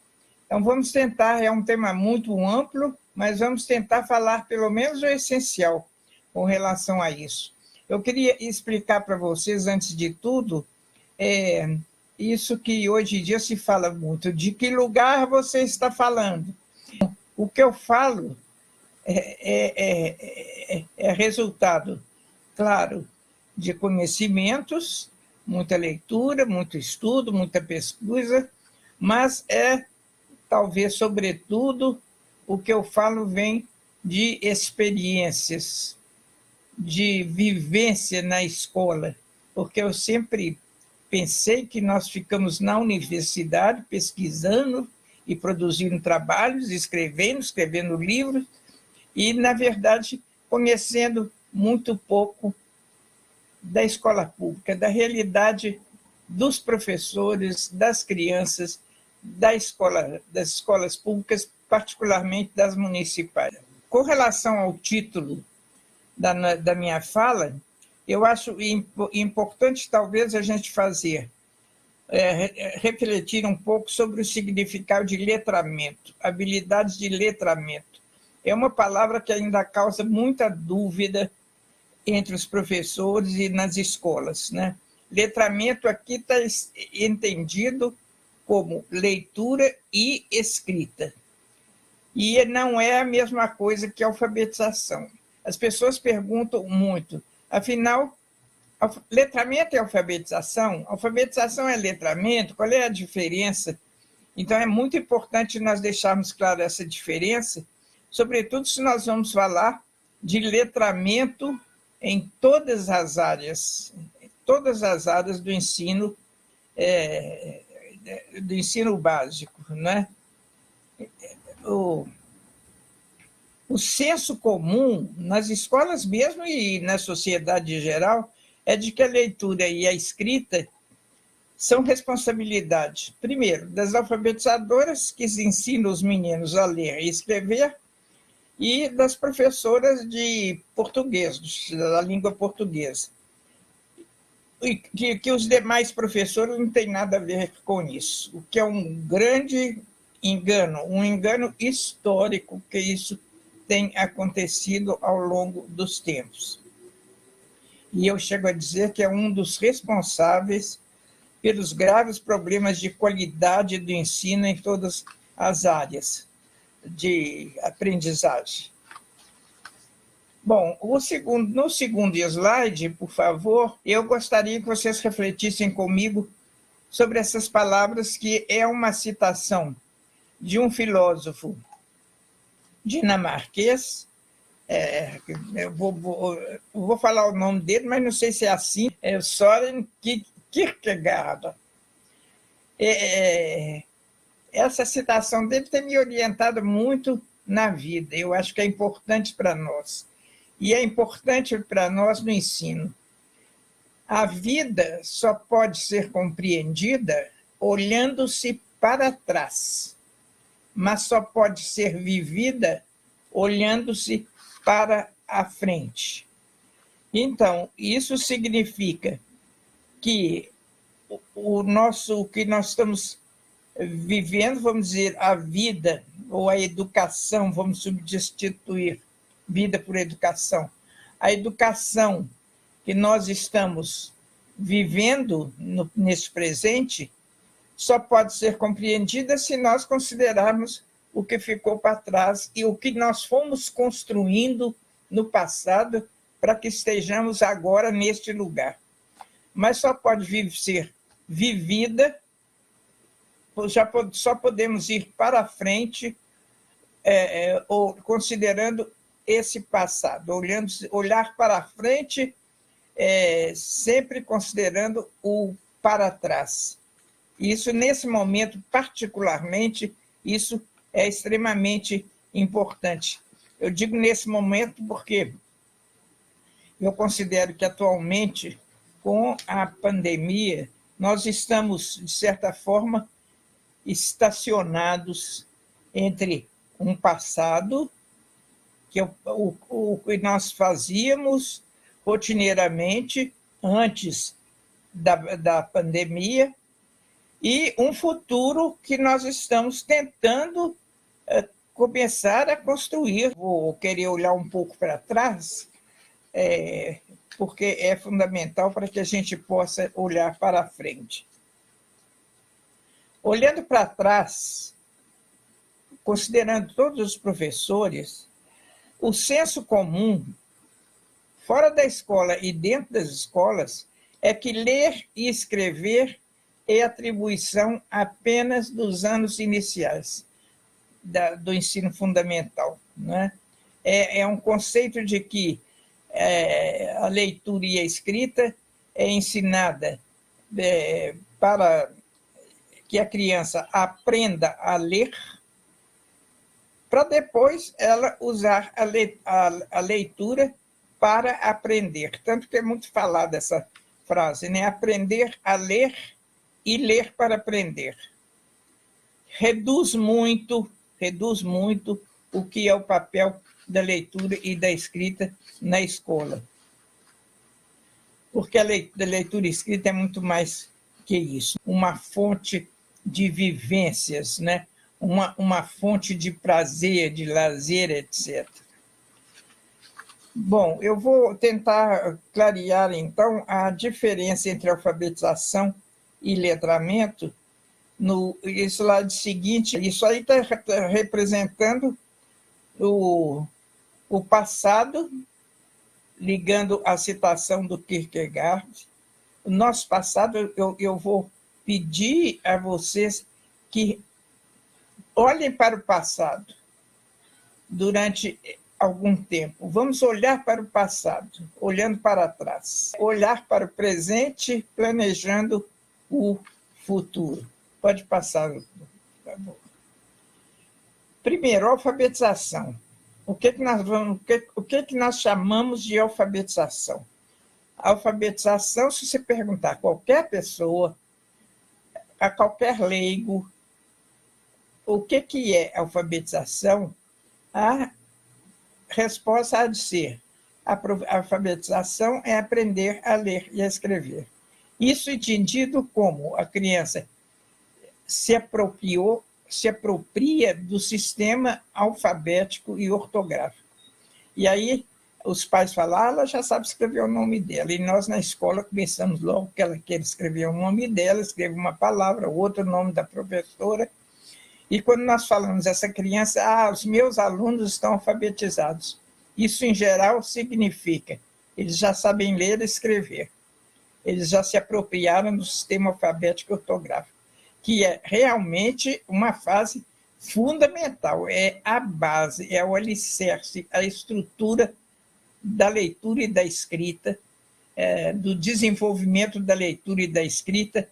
Então, vamos tentar, é um tema muito amplo, mas vamos tentar falar pelo menos o essencial com relação a isso. Eu queria explicar para vocês, antes de tudo, isso que hoje em dia se fala muito, de que lugar você está falando. O que eu falo é resultado, claro, de conhecimentos muita leitura, muito estudo, muita pesquisa, mas talvez, sobretudo, o que eu falo vem de experiências, de vivência na escola, porque eu sempre pensei que nós ficamos na universidade pesquisando e produzindo trabalhos, escrevendo livros, e, na verdade, conhecendo muito pouco da escola pública, da realidade dos professores, das crianças, das escolas públicas, particularmente das municipais. Com relação ao título da minha fala, eu acho importante, talvez, a gente refletir um pouco sobre o significado de letramento, habilidades de letramento. É uma palavra que ainda causa muita dúvida entre os professores e nas escolas, né? Letramento aqui está entendido como leitura e escrita. E não é a mesma coisa que alfabetização. As pessoas perguntam muito, afinal, letramento é alfabetização? Alfabetização é letramento? Qual é a diferença? Então, é muito importante nós deixarmos claro essa diferença, sobretudo se nós vamos falar de letramento em todas as áreas do ensino básico, né? O senso comum nas escolas mesmo e na sociedade em geral é de que a leitura e a escrita são responsabilidade, primeiro, das alfabetizadoras que ensinam os meninos a ler e escrever, e das professoras de português, da língua portuguesa. E que os demais professores não têm nada a ver com isso, o que é um grande engano, um engano histórico, que isso tem acontecido ao longo dos tempos. E eu chego a dizer que é um dos responsáveis pelos graves problemas de qualidade do ensino em todas as áreas de aprendizagem. Bom, no segundo slide, por favor, eu gostaria que vocês refletissem comigo sobre essas palavras, que é uma citação de um filósofo dinamarquês. Eu vou falar o nome dele, mas não sei se é assim, é Søren Kierkegaard. Essa citação dele tem me orientado muito na vida. Eu acho que é importante para nós. E é importante para nós no ensino. A vida só pode ser compreendida olhando-se para trás, mas só pode ser vivida olhando-se para a frente. Então, isso significa que o que nós estamos vivendo, vamos dizer, a vida ou a educação, vamos substituir vida por educação. A educação que nós estamos vivendo nesse presente só pode ser compreendida se nós considerarmos o que ficou para trás e o que nós fomos construindo no passado para que estejamos agora neste lugar. Mas só pode ser vivida, só podemos ir para a frente, considerando esse passado, olhar para a frente, sempre considerando o para trás. Isso, nesse momento, particularmente, isso é extremamente importante. Eu digo nesse momento porque eu considero que, atualmente, com a pandemia, nós estamos, de certa forma, estacionados entre um passado, que é o que nós fazíamos rotineiramente antes da pandemia, e um futuro que nós estamos tentando começar a construir. Vou querer olhar um pouco para trás, porque é fundamental para que a gente possa olhar para a frente. Olhando para trás, considerando todos os professores, o senso comum, fora da escola e dentro das escolas, é que ler e escrever é atribuição apenas dos anos iniciais do ensino fundamental, né? É um conceito de que a leitura e a escrita é ensinada para que a criança aprenda a ler, para depois ela usar a leitura para aprender. Tanto que é muito falada essa frase, né? Aprender a ler e ler para aprender. Reduz muito o que é o papel da leitura e da escrita na escola. Porque a leitura e escrita é muito mais que isso. Uma fonte de vivências, né? Uma fonte de prazer, de lazer, etc. Bom, eu vou tentar clarear, então, a diferença entre alfabetização e letramento no slide seguinte. Isso aí está representando o passado, ligando a citação do Kierkegaard. O nosso passado, eu vou pedir a vocês que olhem para o passado durante algum tempo. Vamos olhar para o passado, olhando para trás. Olhar para o presente, planejando o futuro. Pode passar, por favor. Primeiro, alfabetização. O que nós chamamos de alfabetização? Alfabetização, se você perguntar a qualquer pessoa, a qualquer leigo, o que é alfabetização, a resposta há de ser: a alfabetização é aprender a ler e a escrever. Isso entendido como a criança se apropria do sistema alfabético e ortográfico. E aí os pais falam: ela já sabe escrever o nome dela. E nós, na escola, começamos logo que ela quer escrever o nome dela, escreve uma palavra, outro nome da professora. E quando nós falamos essa criança, os meus alunos estão alfabetizados. Isso, em geral, significa eles já sabem ler e escrever. Eles já se apropriaram do sistema alfabético e ortográfico, que é realmente uma fase fundamental, é a base, é o alicerce, a estrutura da leitura e da escrita, do desenvolvimento da leitura e da escrita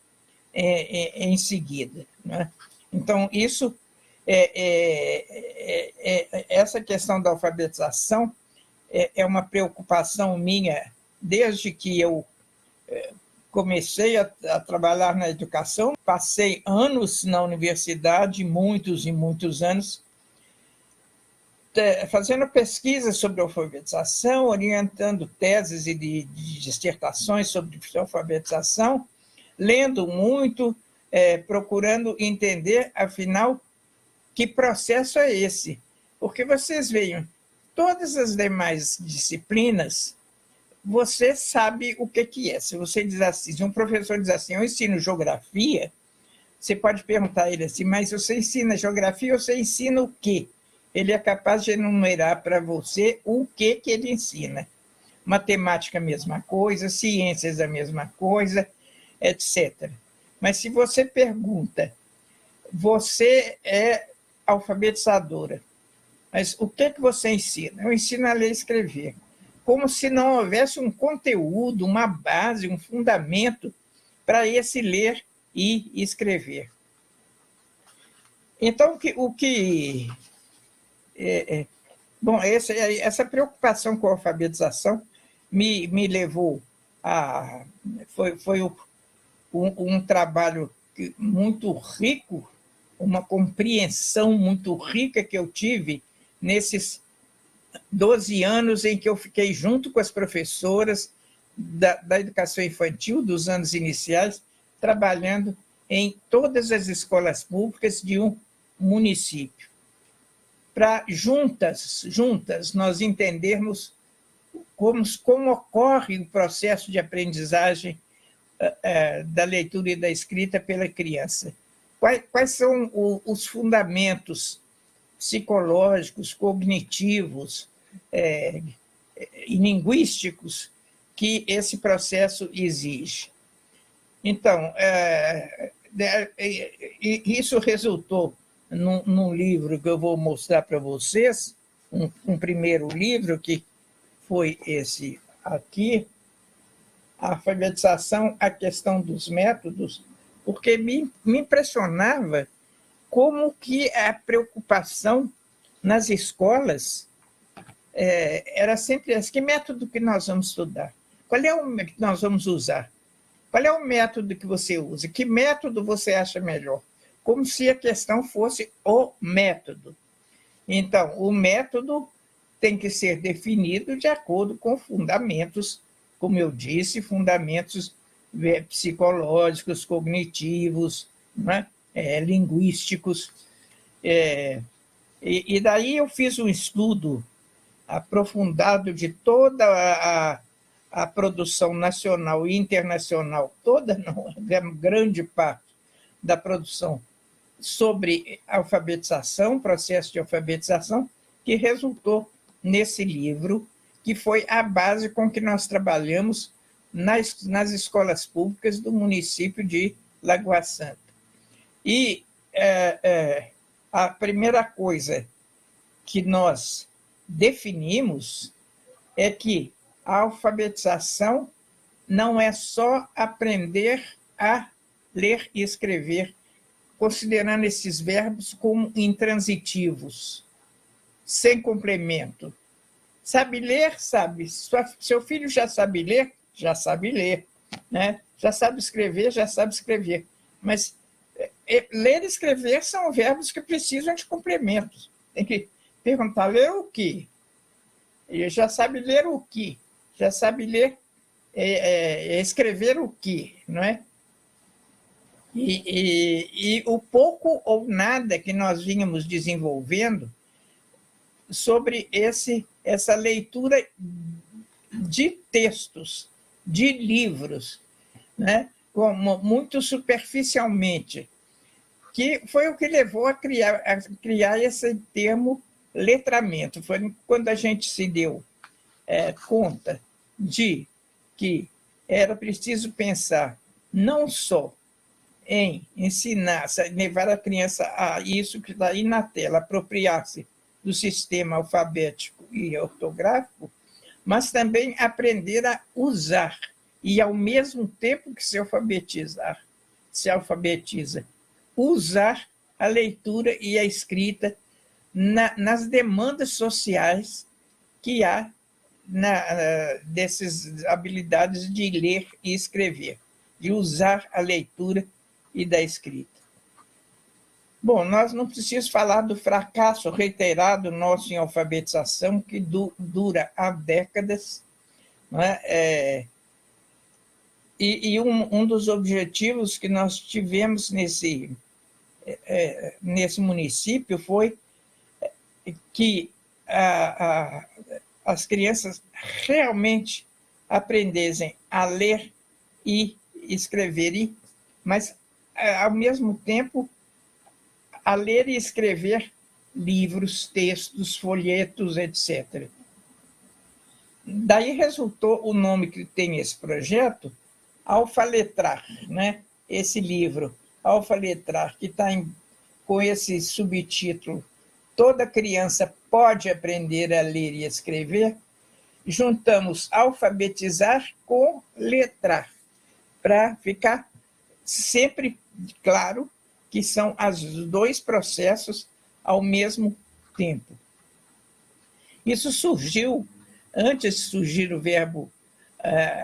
em seguida, né? Então, isso essa questão da alfabetização é uma preocupação minha desde que eu comecei a trabalhar na educação. Passei anos na universidade, muitos e muitos anos, fazendo pesquisas sobre alfabetização, orientando teses e de dissertações sobre alfabetização, lendo muito, procurando entender, afinal, que processo é esse. Porque vocês veem, todas as demais disciplinas, você sabe o que é. Se você diz assim, se um professor diz assim, eu ensino geografia, você pode perguntar a ele assim, mas você ensina geografia ou você ensina o quê? Ele é capaz de enumerar para você o que ele ensina. Matemática, a mesma coisa, ciências, a mesma coisa, etc. Mas se você pergunta, você é alfabetizadora, mas o que você ensina? Eu ensino a ler e escrever. Como se não houvesse um conteúdo, uma base, um fundamento para esse ler e escrever. Então, bom, essa preocupação com a alfabetização me levou a... Foi um trabalho muito rico, uma compreensão muito rica que eu tive nesses 12 anos em que eu fiquei junto com as professoras da educação infantil, dos anos iniciais, trabalhando em todas as escolas públicas de um município, para juntas nós entendermos como ocorre o processo de aprendizagem da leitura e da escrita pela criança. Quais são os fundamentos psicológicos, cognitivos e linguísticos que esse processo exige. Então, isso resultou num livro que eu vou mostrar para vocês, um primeiro livro, que foi esse aqui, A Alfabetização, a Questão dos Métodos, porque me impressionava como que a preocupação nas escolas era sempre essa: que método que nós vamos estudar? Qual é o que nós vamos usar? Qual é o método que você usa? Que método você acha melhor? Como se a questão fosse o método. Então, o método tem que ser definido de acordo com fundamentos, como eu disse, fundamentos psicológicos, cognitivos, né? Linguísticos. E daí eu fiz um estudo aprofundado de toda a produção nacional e internacional, toda, não, grande parte da produção sobre alfabetização, processo de alfabetização, que resultou nesse livro, que foi a base com que nós trabalhamos nas escolas públicas do município de Lagoa Santa. E a primeira coisa que nós definimos é que a alfabetização não é só aprender a ler e escrever, considerando esses verbos como intransitivos, sem complemento. Sabe ler? Sabe. Seu filho já sabe ler? Já sabe ler. Né? Já sabe escrever. Mas ler e escrever são verbos que precisam de complementos. Tem que perguntar: ler o quê? Ele já sabe ler o quê? Já sabe ler, escrever o quê? Não é? E o pouco ou nada que nós vínhamos desenvolvendo sobre essa leitura de textos, de livros, né? Como muito superficialmente, que foi o que levou a criar esse termo letramento. Foi quando a gente se deu conta de que era preciso pensar não só em ensinar, levar a criança a isso que está aí na tela, apropriar-se do sistema alfabético e ortográfico, mas também aprender a usar e, ao mesmo tempo que se alfabetiza, usar a leitura e a escrita nas demandas sociais que há dessas habilidades de ler e escrever, de usar a leitura e da escrita. Bom, nós não precisamos falar do fracasso reiterado nosso em alfabetização, que dura há décadas, não é? E um dos objetivos que nós tivemos nesse município foi que as crianças realmente aprendessem a ler e escrever, mas, ao mesmo tempo, a ler e escrever livros, textos, folhetos, etc. Daí resultou o nome que tem esse projeto, Alfaletrar, né? Esse livro, Alfaletrar, que está com esse subtítulo: Toda criança pode aprender a ler e escrever. Juntamos alfabetizar com letrar, para ficar sempre claro que são os dois processos ao mesmo tempo. Isso surgiu, antes de surgir o verbo,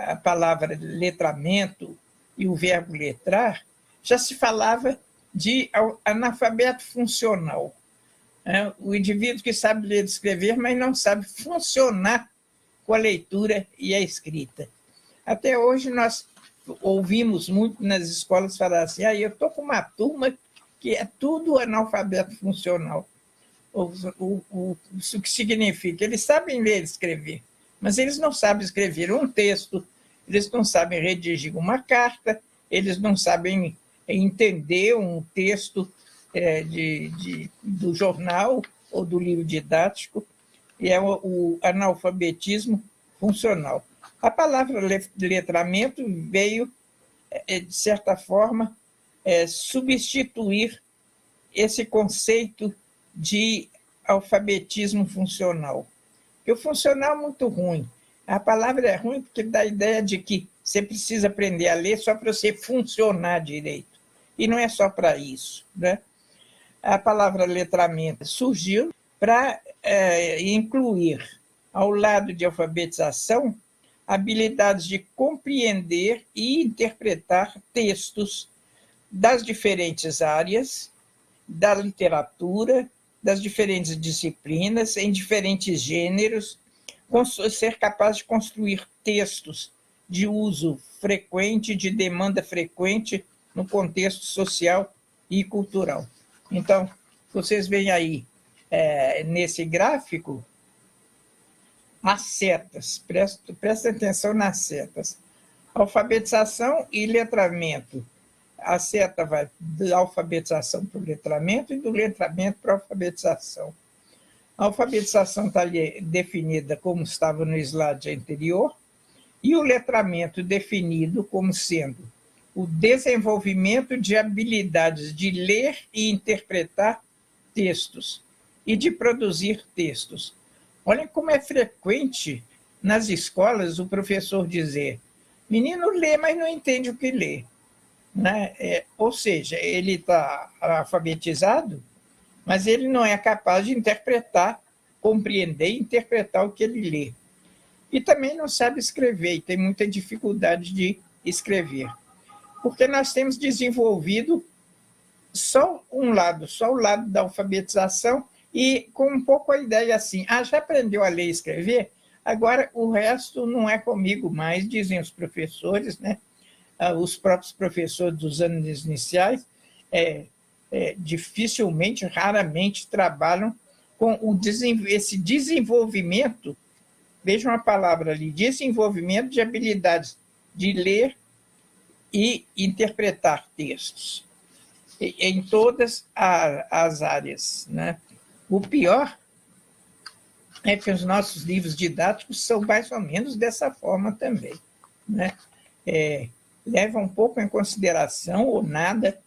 a palavra letramento e o verbo letrar, já se falava de analfabeto funcional. O indivíduo que sabe ler e escrever, mas não sabe funcionar com a leitura e a escrita. Até hoje nós ouvimos muito nas escolas falar assim: eu estou com uma turma que é tudo analfabeto funcional. Isso que significa? Eles sabem ler e escrever, mas eles não sabem escrever um texto, eles não sabem redigir uma carta, eles não sabem entender um texto do jornal ou do livro didático, e é o analfabetismo funcional. A palavra letramento veio, de certa forma, substituir esse conceito de alfabetismo funcional. Porque o funcional é muito ruim. A palavra é ruim porque dá a ideia de que você precisa aprender a ler só para você funcionar direito. E não é só para isso, né? A palavra letramento surgiu para incluir, ao lado de alfabetização, habilidades de compreender e interpretar textos das diferentes áreas, da literatura, das diferentes disciplinas, em diferentes gêneros, ser capaz de construir textos de uso frequente, de demanda frequente no contexto social e cultural. Então, vocês veem aí, nesse gráfico, as setas, presta atenção nas setas. Alfabetização e letramento. A seta vai da alfabetização para o letramento e do letramento para a alfabetização. A alfabetização está ali definida como estava no slide anterior, e o letramento definido como sendo o desenvolvimento de habilidades de ler e interpretar textos e de produzir textos. Olha como é frequente nas escolas o professor dizer: menino lê, mas não entende o que lê. Né? Ou seja, ele está alfabetizado, mas ele não é capaz de interpretar, compreender e interpretar o que ele lê. E também não sabe escrever, e tem muita dificuldade de escrever. Porque nós temos desenvolvido só o lado da alfabetização, e com um pouco a ideia assim: já aprendeu a ler e escrever? Agora o resto não é comigo mais, dizem os professores, né? Os próprios professores dos anos iniciais dificilmente, raramente trabalham com esse desenvolvimento, vejam a palavra ali, desenvolvimento de habilidades de ler e interpretar textos, em todas as áreas, né? O pior é que os nossos livros didáticos são mais ou menos dessa forma também, né? Levam um pouco em consideração, ou nada,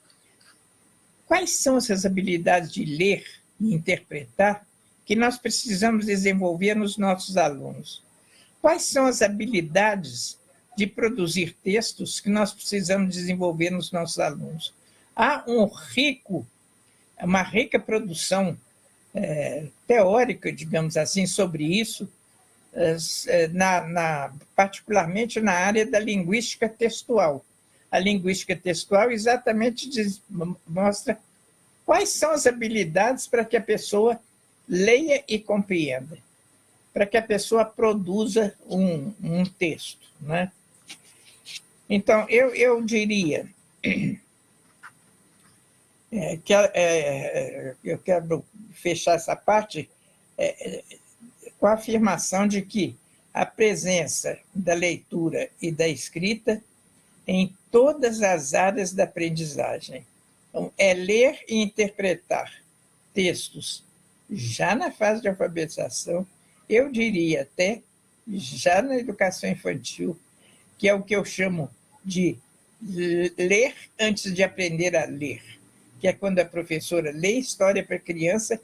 quais são essas habilidades de ler e interpretar que nós precisamos desenvolver nos nossos alunos. Quais são as habilidades de produzir textos que nós precisamos desenvolver nos nossos alunos? Há uma rica produção teórica, digamos assim, sobre isso, particularmente na área da linguística textual. A linguística textual exatamente mostra quais são as habilidades para que a pessoa leia e compreenda, para que a pessoa produza um texto, né? Então, eu diria que eu quero fechar essa parte com a afirmação de que a presença da leitura e da escrita em todas as áreas da aprendizagem. Então, ler e interpretar textos já na fase de alfabetização, eu diria até já na educação infantil, que é o que eu chamo de ler antes de aprender a ler, que é quando a professora lê história para a criança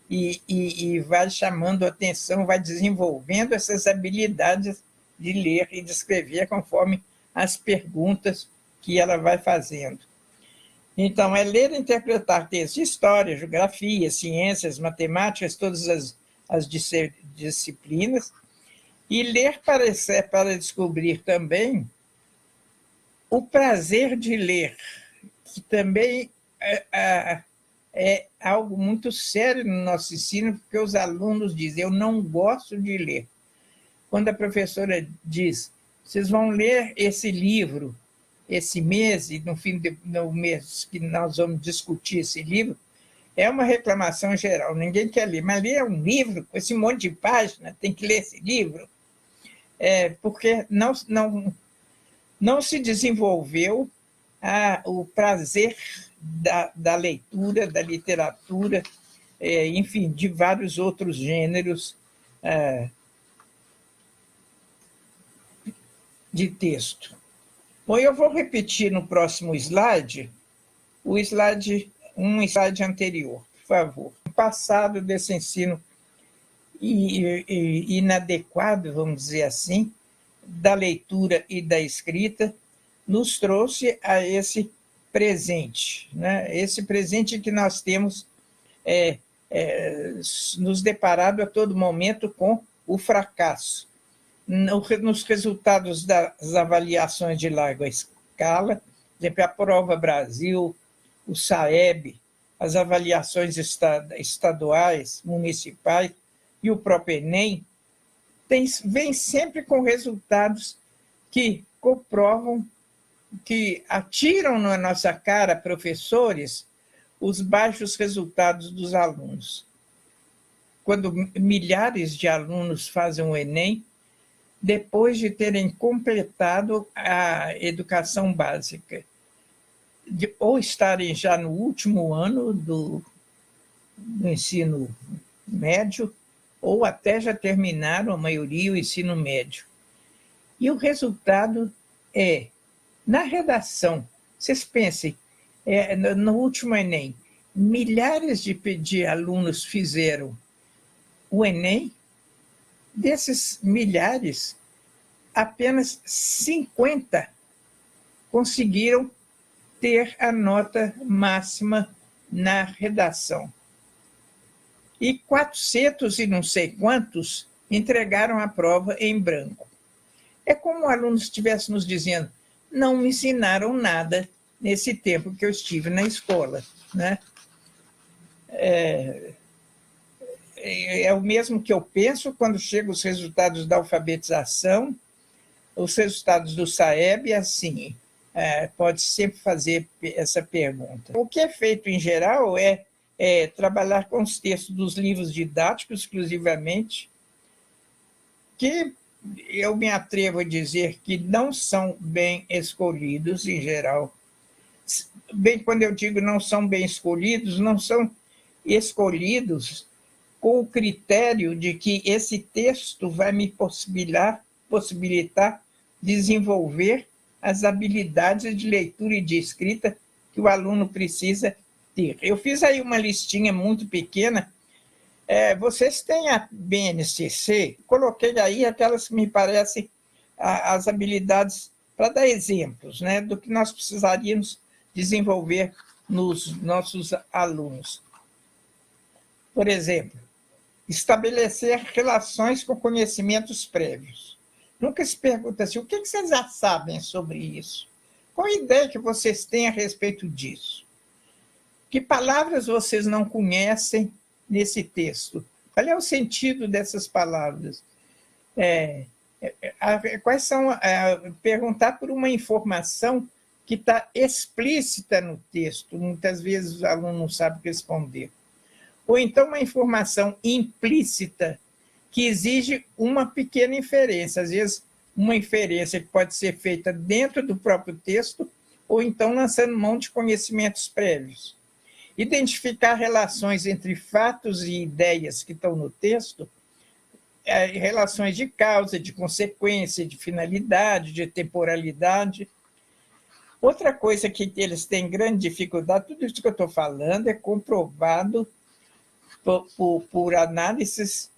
e vai chamando a atenção, vai desenvolvendo essas habilidades de ler e de escrever conforme as perguntas que ela vai fazendo. Então, ler e interpretar textos de história, geografia, ciências, matemáticas, todas as disciplinas, e ler para descobrir também o prazer de ler, que também é algo muito sério no nosso ensino, porque os alunos dizem: eu não gosto de ler. Quando a professora diz: vocês vão ler esse livro esse mês, e no mês que nós vamos discutir esse livro, é uma reclamação geral, ninguém quer ler, mas ler um livro com esse monte de páginas, tem que ler esse livro, porque não se desenvolveu o prazer da leitura, da literatura, enfim, de vários outros gêneros de texto. Bom, eu vou repetir no próximo slide, um slide anterior, por favor. O passado desse ensino inadequado, vamos dizer assim, da leitura e da escrita, nos trouxe a esse presente, né? Esse presente que nós temos nos deparado a todo momento com o fracasso. Nos resultados das avaliações de larga escala, por exemplo, a Prova Brasil, o SAEB, as avaliações estaduais, municipais e o próprio Enem, vem sempre com resultados que comprovam, que atiram na nossa cara, professores, os baixos resultados dos alunos. Quando milhares de alunos fazem o Enem, depois de terem completado a educação básica, ou estarem já no último ano do ensino médio, ou até já terminaram, a maioria, o ensino médio. E o resultado é, na redação, vocês pensem, no último Enem, milhares de alunos fizeram o Enem, desses milhares, apenas 50 conseguiram ter a nota máxima na redação. E 400 e não sei quantos entregaram a prova em branco. É como o aluno estivesse nos dizendo, não me ensinaram nada nesse tempo que eu estive na escola, né? É o mesmo que eu penso quando chegam os resultados da alfabetização, os resultados do SAEB, assim, pode sempre fazer essa pergunta. O que é feito, em geral, é trabalhar com os textos dos livros didáticos, exclusivamente, que eu me atrevo a dizer que não são bem escolhidos, em geral. Bem, quando eu digo não são bem escolhidos, não são escolhidos com o critério de que esse texto vai me possibilitar desenvolver as habilidades de leitura e de escrita que o aluno precisa ter. Eu fiz aí uma listinha muito pequena. Vocês têm a BNCC, coloquei aí aquelas que me parecem as habilidades, para dar exemplos, né, do que nós precisaríamos desenvolver nos nossos alunos. Por exemplo, estabelecer relações com conhecimentos prévios. Nunca se pergunta assim, o que vocês já sabem sobre isso? Qual a ideia que vocês têm a respeito disso? Que palavras vocês não conhecem nesse texto? Qual é o sentido dessas palavras? Quais são? Perguntar por uma informação que está explícita no texto. Muitas vezes o aluno não sabe responder. Ou então uma informação implícita que exige uma pequena inferência, às vezes uma inferência que pode ser feita dentro do próprio texto, ou então lançando mão de conhecimentos prévios. Identificar relações entre fatos e ideias que estão no texto, relações de causa, de consequência, de finalidade, de temporalidade. Outra coisa que eles têm grande dificuldade, tudo isso que eu estou falando é comprovado por análises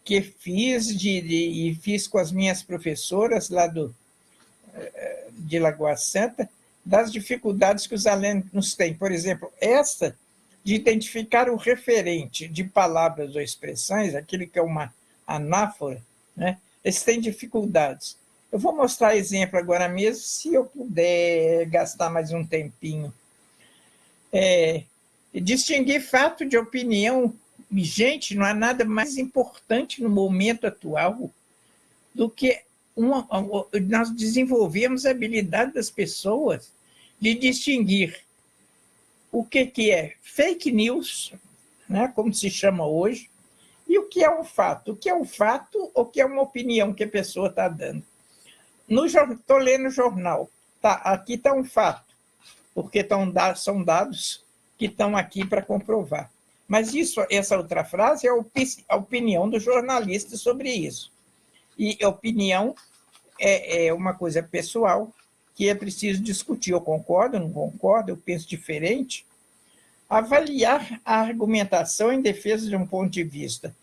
que fiz e fiz com as minhas professoras lá de Lagoa Santa, das dificuldades que os alunos têm. Por exemplo, essa de identificar o referente de palavras ou expressões, aquilo que é uma anáfora, né? Eles têm dificuldades. Eu vou mostrar exemplo agora mesmo, se eu puder gastar mais um tempinho. Distinguir fato de opinião. Gente, não há nada mais importante no momento atual do que nós desenvolvemos a habilidade das pessoas de distinguir o que é fake news, né, como se chama hoje, e o que é um fato. O que é um fato ou o que é uma opinião que a pessoa está dando. Estou lendo o jornal. Aqui está um fato, porque são dados que estão aqui para comprovar. Mas essa outra frase é a opinião do jornalista sobre isso. E opinião é uma coisa pessoal que é preciso discutir. Eu concordo, não concordo, eu penso diferente. Avaliar a argumentação em defesa de um ponto de vista.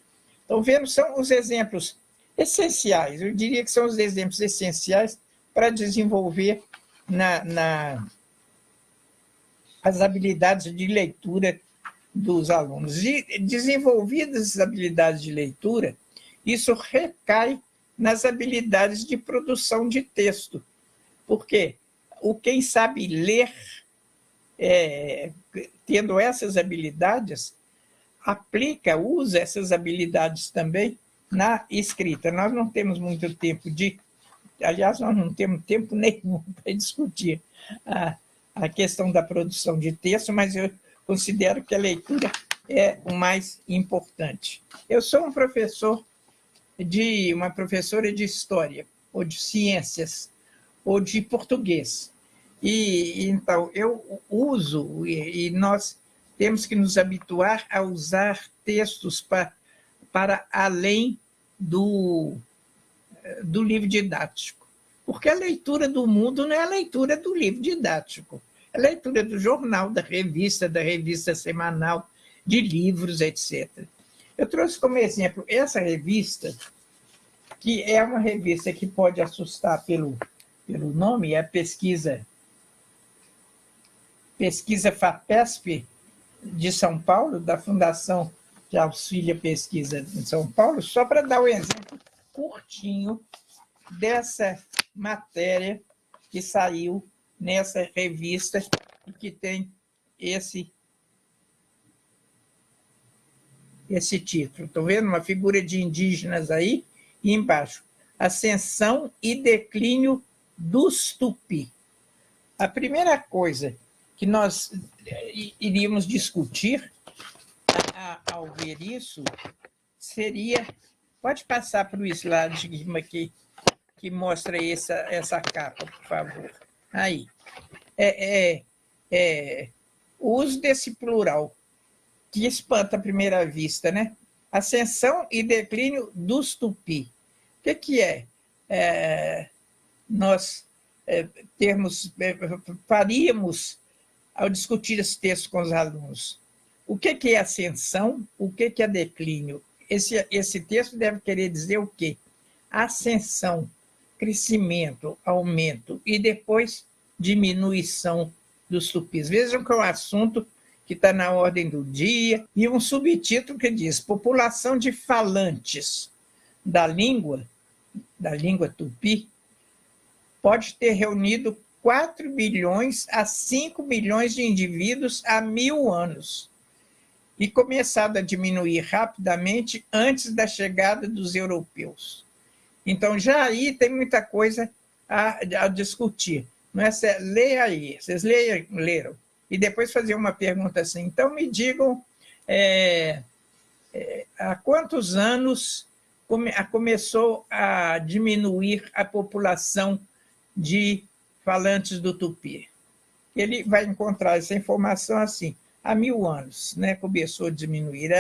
Então, vendo, são os exemplos essenciais, eu diria que são os exemplos essenciais para desenvolver as habilidades de leitura dos alunos. E, desenvolvidas as habilidades de leitura, isso recai nas habilidades de produção de texto, porque quem sabe ler, tendo essas habilidades, usa essas habilidades também na escrita. Nós não temos muito tempo aliás, nós não temos tempo nenhum para discutir a questão da produção de texto, mas eu considero que a leitura é o mais importante. Eu sou uma professora de história, ou de ciências, ou de português. E então, eu uso, e nós temos que nos habituar a usar textos para além do livro didático. Porque a leitura do mundo não é a leitura do livro didático, é a leitura do jornal, da revista semanal, de livros, etc. Eu trouxe como exemplo essa revista, que é uma revista que pode assustar pelo nome, é a pesquisa FAPESP de São Paulo, da Fundação que auxilia a pesquisa em São Paulo, só para dar um exemplo curtinho dessa matéria que saiu nessa revista e que tem esse título. Estão vendo uma figura de indígenas aí? E embaixo, Ascensão e Declínio dos Tupi. A primeira coisa que nós iríamos discutir ao ver isso seria... Pode passar para o slide que mostra essa capa, por favor. Aí. O uso desse plural, que espanta à primeira vista, né? Ascensão e declínio dos Tupi. O que é? Nós faríamos, ao discutir esse texto com os alunos, o que é ascensão, o que é declínio? Esse texto deve querer dizer o quê? Ascensão, crescimento, aumento, e depois diminuição dos tupis. Vejam que é um assunto que está na ordem do dia, e um subtítulo que diz: população de falantes da língua tupi pode ter reunido 4 bilhões a 5 bilhões de indivíduos há 1000 anos e começado a diminuir rapidamente antes da chegada dos europeus. Então, já aí tem muita coisa a discutir. Não é? Leia aí, vocês leram. E depois fazer uma pergunta assim. Então, me digam, há quantos anos começou a diminuir a população de falantes do tupi? Ele vai encontrar essa informação assim. Há 1000 anos, né, começou a diminuir.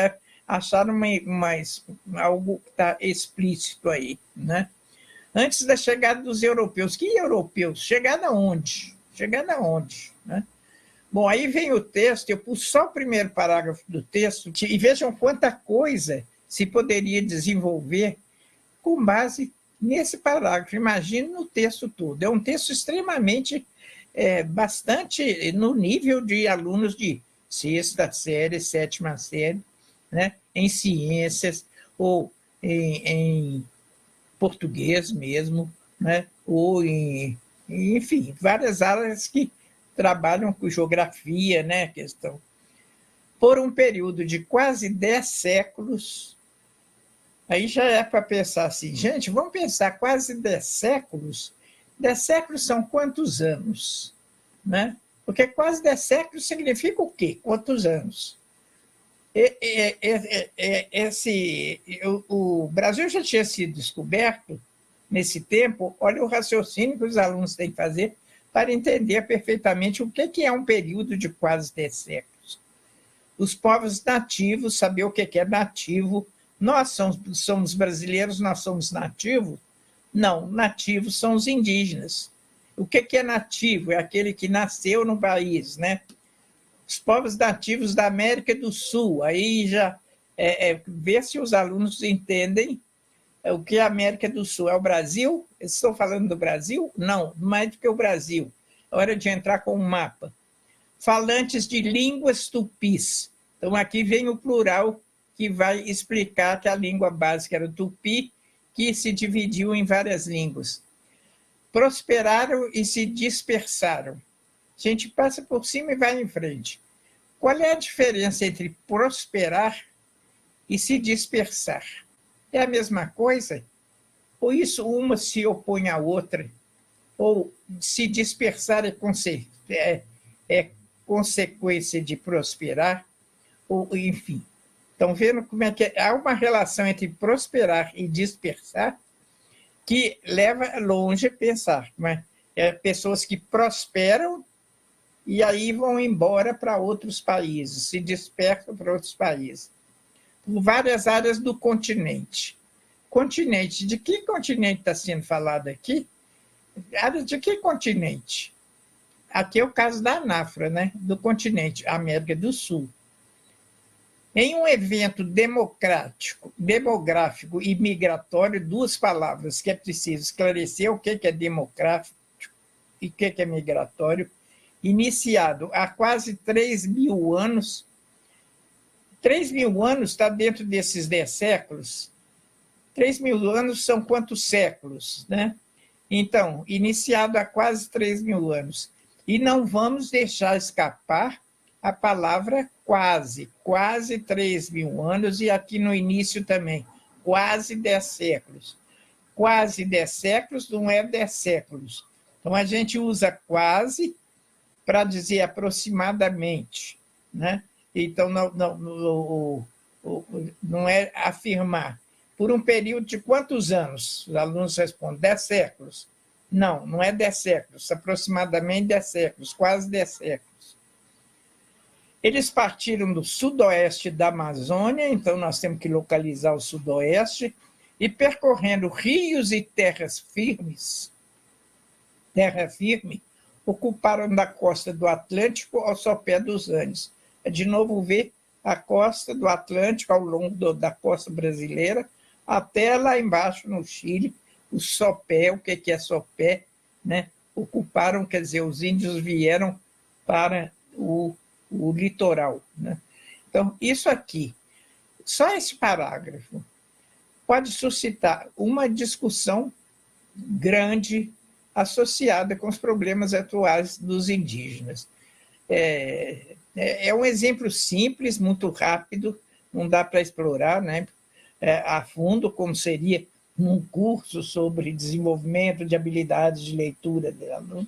Acharam algo que está explícito aí, né? Antes da chegada dos europeus. Que europeus? Chegada onde? Né? Bom, aí vem o texto, eu pus só o primeiro parágrafo do texto, e vejam quanta coisa se poderia desenvolver com base nesse parágrafo. Imagine no texto todo. É um texto extremamente, bastante no nível de alunos de 6ª série, 7ª série, né? Em ciências, ou em português mesmo, né? Ou enfim, várias áreas que trabalham com geografia, né? Questão. Por um período de quase 10 séculos, aí já é para pensar assim, gente, vamos pensar quase 10 séculos. 10 séculos são quantos anos? Né? Porque quase 10 séculos significa o quê? Quantos anos? O Brasil já tinha sido descoberto nesse tempo. Olha o raciocínio que os alunos têm que fazer para entender perfeitamente o que é um período de quase 10 séculos. Os povos nativos, saber o que é nativo. Nós somos brasileiros, nós somos nativos Não, nativos são os indígenas. O que é nativo? É aquele que nasceu no país, né? Os povos nativos da América do Sul. Aí já ver se os alunos entendem o que é a América do Sul. É o Brasil? Estou falando do Brasil? Não, mais do que o Brasil. É hora de entrar com um mapa. Falantes de línguas tupis. Então, aqui vem o plural, que vai explicar que a língua básica era o tupi, que se dividiu em várias línguas. Prosperaram e se dispersaram. A gente passa por cima e vai em frente. Qual é a diferença entre prosperar e se dispersar? É a mesma coisa? Ou isso uma se opõe à outra? Ou se dispersar é consequência de prosperar? Ou, enfim, estão vendo como é que há uma relação entre prosperar e dispersar que leva longe a pensar. Mas pessoas que prosperam e aí vão embora para outros países, se dispersam para outros países. Por várias áreas do continente. Continente, de que continente está sendo falado aqui? Área de que continente? Aqui é o caso da ANAFRA, né? Do continente, América do Sul. Em um evento democrático, demográfico e migratório, duas palavras que é preciso esclarecer o que é demográfico e o que é migratório, iniciado há quase 3.000 anos. 3.000 anos está dentro desses 10 séculos. 3.000 anos são quantos séculos, né? Então, iniciado há quase 3.000 anos. E não vamos deixar escapar a palavra quase 3.000 anos, e aqui no início também, quase 10 séculos. Quase 10 séculos não é 10 séculos. Então, a gente usa quase para dizer aproximadamente, né? Então, não é afirmar. Por um período de quantos anos? Os alunos respondem, 10 séculos. Não, não é 10 séculos, aproximadamente 10 séculos, quase 10 séculos. Eles partiram do sudoeste da Amazônia, então nós temos que localizar o sudoeste, e percorrendo rios e terras firmes, terra firme, ocuparam da costa do Atlântico ao sopé dos Andes. De novo, ver a costa do Atlântico ao longo da costa brasileira, até lá embaixo no Chile, o sopé, o que é sopé, né? Ocuparam, quer dizer, os índios vieram para o litoral, né? Então, isso aqui, só esse parágrafo, pode suscitar uma discussão grande associada com os problemas atuais dos indígenas. É um exemplo simples, muito rápido, não dá para explorar, né, a fundo, como seria num curso sobre desenvolvimento de habilidades de leitura do aluno,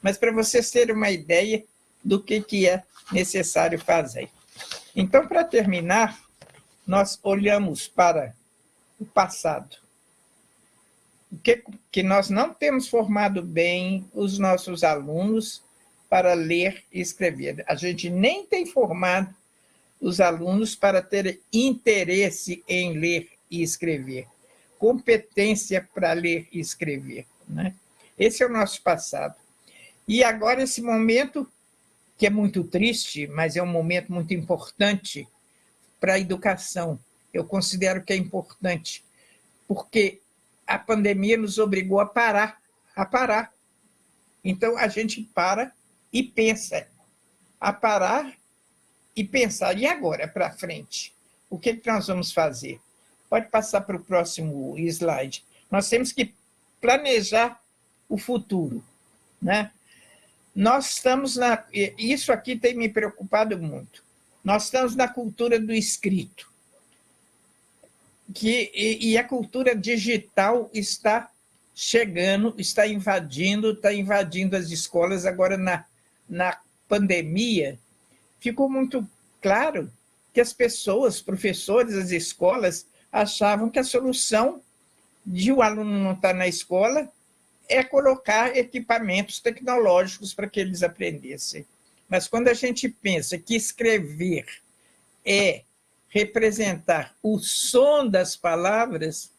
mas para vocês terem uma ideia do que é necessário fazer. Então, para terminar, nós olhamos para o passado. O que nós não temos formado bem os nossos alunos para ler e escrever. A gente nem tem formado os alunos para ter interesse em ler e escrever, competência para ler e escrever, né? Esse é o nosso passado. E agora esse momento, que é muito triste, mas é um momento muito importante para a educação. Eu considero que é importante, porque a pandemia nos obrigou a parar. Então, a gente para e pensa. A parar e pensar. E agora, para frente? O que nós vamos fazer? Pode passar para o próximo slide. Nós temos que planejar o futuro, né? Nós estamos isso aqui tem me preocupado muito. Nós estamos na cultura do escrito. E a cultura digital está chegando, está invadindo as escolas. Agora, na pandemia, ficou muito claro que as pessoas, professores, as escolas, achavam que a solução de o aluno não estar na escola é colocar equipamentos tecnológicos para que eles aprendessem. Mas quando a gente pensa que escrever é representar o som das palavras,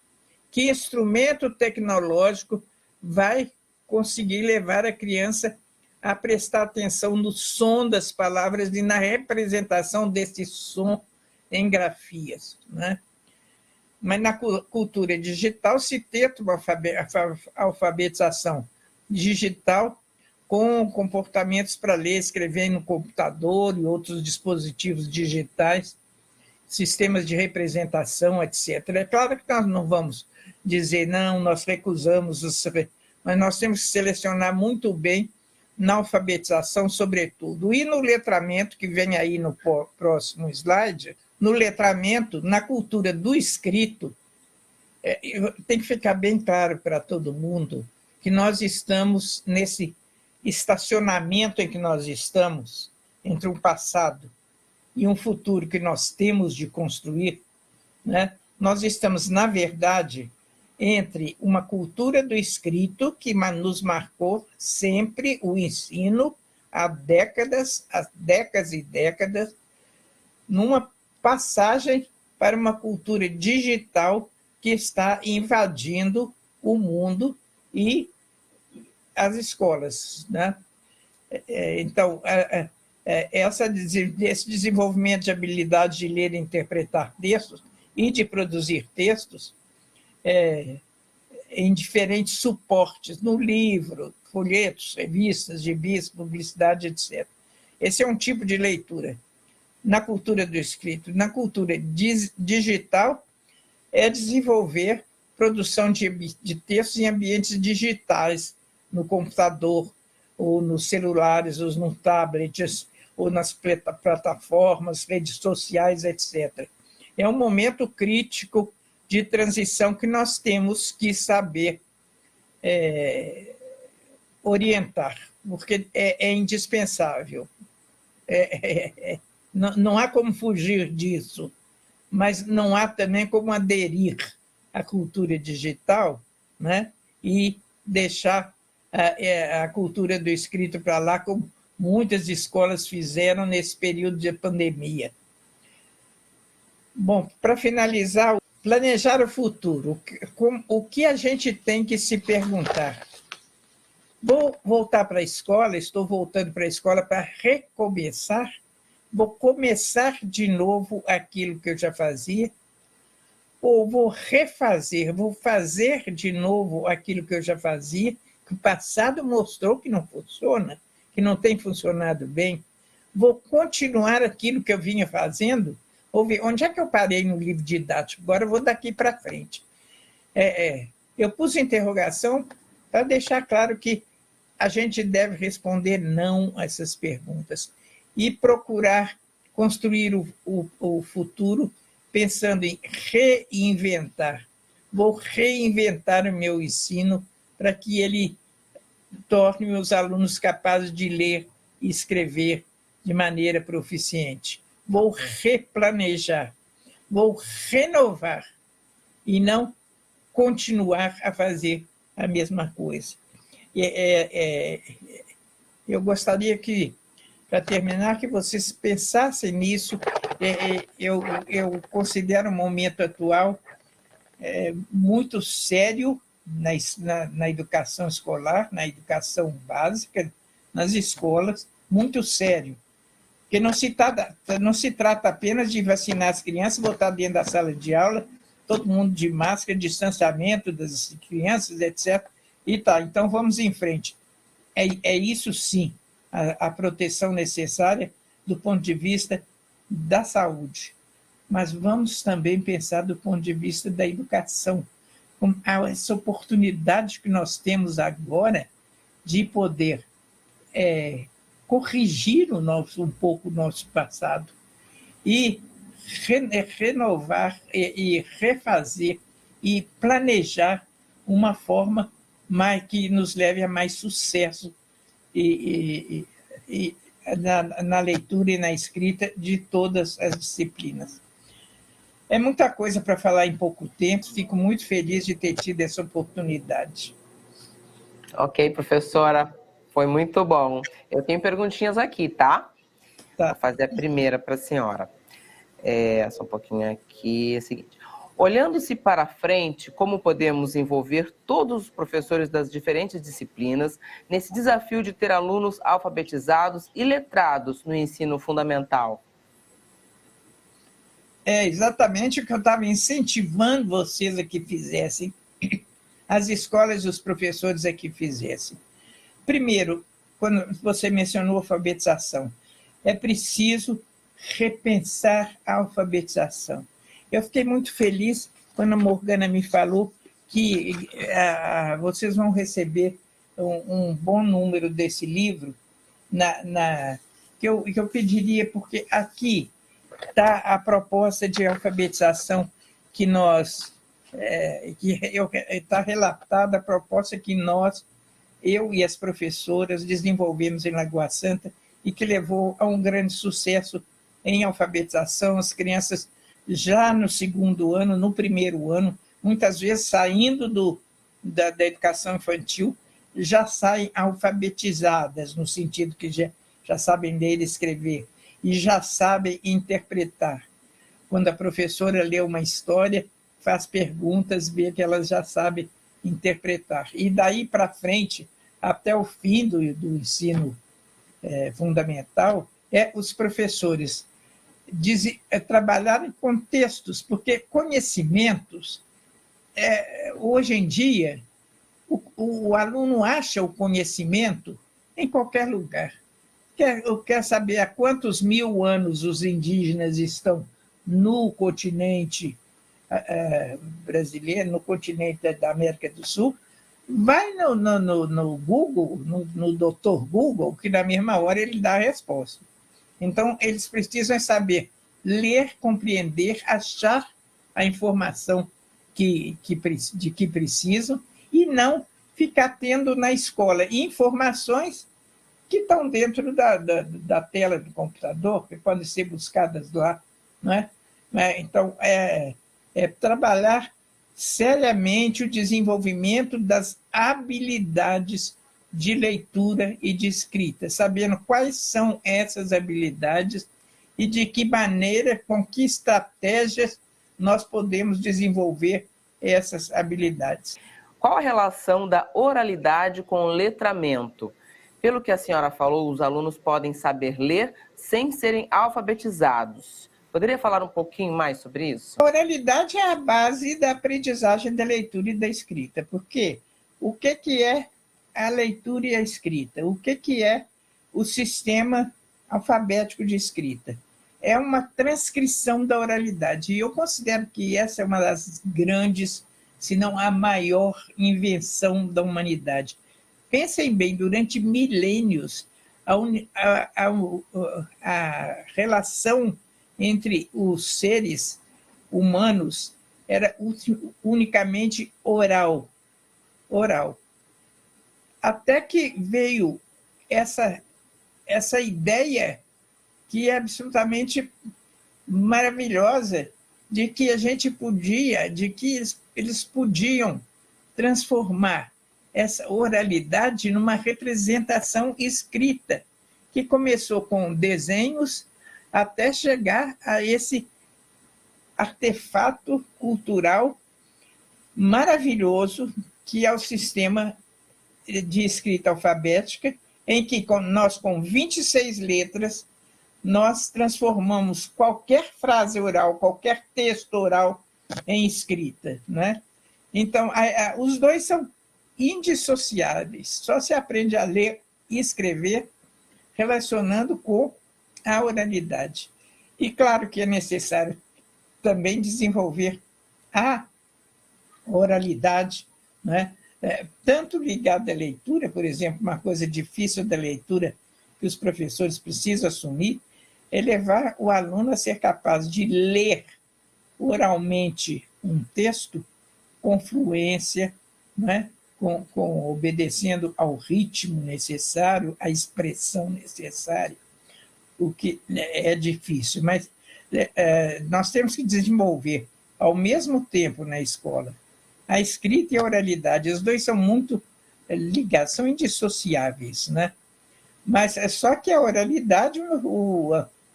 que instrumento tecnológico vai conseguir levar a criança a prestar atenção no som das palavras e na representação desse som em grafias, né? Mas na cultura digital se tenta uma alfabetização digital com comportamentos para ler, escrever no computador e outros dispositivos digitais, sistemas de representação, etc. É claro que nós não vamos dizer, não, nós recusamos, mas nós temos que selecionar muito bem na alfabetização, sobretudo. E no letramento, que vem aí no próximo slide, no letramento, na cultura do escrito, tem que ficar bem claro para todo mundo que nós estamos nesse estacionamento em que nós estamos, entre um passado e um futuro que nós temos de construir, né? Nós estamos, na verdade, entre uma cultura do escrito que nos marcou sempre o ensino há décadas e décadas, numa passagem para uma cultura digital que está invadindo o mundo e as escolas, né? Então, esse desenvolvimento de habilidade de ler e interpretar textos e de produzir textos em diferentes suportes, no livro, folhetos, revistas, gibis, publicidade, etc. Esse é um tipo de leitura. Na cultura do escrito, na cultura digital, é desenvolver produção de textos em ambientes digitais, no computador, ou nos celulares, ou nos tablets, ou nas plataformas, redes sociais, etc. É um momento crítico de transição que nós temos que saber orientar, porque é indispensável. Não há como fugir disso, mas não há também como aderir à cultura digital, né? E deixar a cultura do escrito para lá, como muitas escolas fizeram nesse período de pandemia. Bom, para finalizar, planejar o futuro. O que a gente tem que se perguntar? Vou voltar para a escola, estou voltando para a escola para recomeçar? Vou começar de novo aquilo que eu já fazia? Ou vou refazer, vou fazer de novo aquilo que eu já fazia, que o passado mostrou que não funciona, que não tem funcionado bem? Vou continuar aquilo que eu vinha fazendo? Ou ver onde é que eu parei no livro didático? Agora eu vou daqui para frente. Eu pus interrogação para deixar claro que a gente deve responder não a essas perguntas e procurar construir o futuro pensando em reinventar. Vou reinventar o meu ensino para que ele torne meus alunos capazes de ler e escrever de maneira proficiente. Vou replanejar, vou renovar e não continuar a fazer a mesma coisa. Eu gostaria que, para terminar, que vocês pensassem nisso. Eu considero o momento atual muito sério na educação escolar, na educação básica, nas escolas, muito sério. Porque não se trata apenas de vacinar as crianças, botar dentro da sala de aula, todo mundo de máscara, distanciamento das crianças, etc. E tá, então vamos em frente. É isso sim, a proteção necessária do ponto de vista da saúde. Mas vamos também pensar do ponto de vista da educação, com essa oportunidade que nós temos agora de poder corrigir um pouco o nosso passado e renovar e refazer e planejar uma forma que nos leve a mais sucesso na leitura e na escrita de todas as disciplinas. É muita coisa para falar em pouco tempo, fico muito feliz de ter tido essa oportunidade. Ok, professora, foi muito bom. Eu tenho perguntinhas aqui, tá? Vou fazer a primeira para a senhora. Só um pouquinho aqui, é o seguinte. Olhando-se para frente, como podemos envolver todos os professores das diferentes disciplinas nesse desafio de ter alunos alfabetizados e letrados no ensino fundamental? É exatamente o que eu estava incentivando vocês a que fizessem, as escolas e os professores a que fizessem. Primeiro, quando você mencionou alfabetização, é preciso repensar a alfabetização. Eu fiquei muito feliz quando a Morgana me falou que vocês vão receber um bom número desse livro, que eu pediria, porque aqui está a proposta de alfabetização que nós... está relatada a proposta que eu e as professoras desenvolvemos em Lagoa Santa e que levou a um grande sucesso em alfabetização. As crianças já no segundo ano, no primeiro ano, muitas vezes saindo da educação infantil, já saem alfabetizadas, no sentido que já sabem ler e escrever, e já sabem interpretar. Quando a professora lê uma história, faz perguntas, vê que elas já sabem interpretar. E daí para frente, até o fim do ensino fundamental, os professores trabalharem com textos, porque conhecimentos, hoje em dia, o aluno acha o conhecimento em qualquer lugar. Quer saber há quantos mil anos os indígenas estão no continente brasileiro, no continente da América do Sul, vai no Google, no Dr. Google, que na mesma hora ele dá a resposta. Então, eles precisam saber ler, compreender, achar a informação de que precisam e não ficar tendo na escola informações que estão dentro da tela do computador, que podem ser buscadas lá. Não é? Então, trabalhar seriamente o desenvolvimento das habilidades de leitura e de escrita, sabendo quais são essas habilidades e de que maneira, com que estratégias nós podemos desenvolver essas habilidades. Qual a relação da oralidade com o letramento? Pelo que a senhora falou, os alunos podem saber ler sem serem alfabetizados. Poderia falar um pouquinho mais sobre isso? A oralidade é a base da aprendizagem da leitura e da escrita, porque o que é a leitura e a escrita? O que é o sistema alfabético de escrita? É uma transcrição da oralidade, e eu considero que essa é uma das grandes, se não a maior invenção da humanidade. Pensem bem, durante milênios, a relação entre os seres humanos era unicamente oral. Até que veio essa ideia que é absolutamente maravilhosa, de que a gente podia, de que eles podiam transformar essa oralidade numa representação escrita, que começou com desenhos até chegar a esse artefato cultural maravilhoso que é o sistema de escrita alfabética, em que nós, com 26 letras, nós transformamos qualquer frase oral, qualquer texto oral em escrita, né? Então, os dois são indissociáveis. Só se aprende a ler e escrever relacionando com a oralidade. E claro que é necessário também desenvolver a oralidade, né? Tanto ligada à leitura, por exemplo, uma coisa difícil da leitura que os professores precisam assumir é levar o aluno a ser capaz de ler oralmente um texto com fluência, né? Obedecendo ao ritmo necessário, à expressão necessária, o que é difícil, mas nós temos que desenvolver, ao mesmo tempo, na escola, a escrita e a oralidade. Os dois são muito ligados, são indissociáveis, né? Mas é só que a oralidade,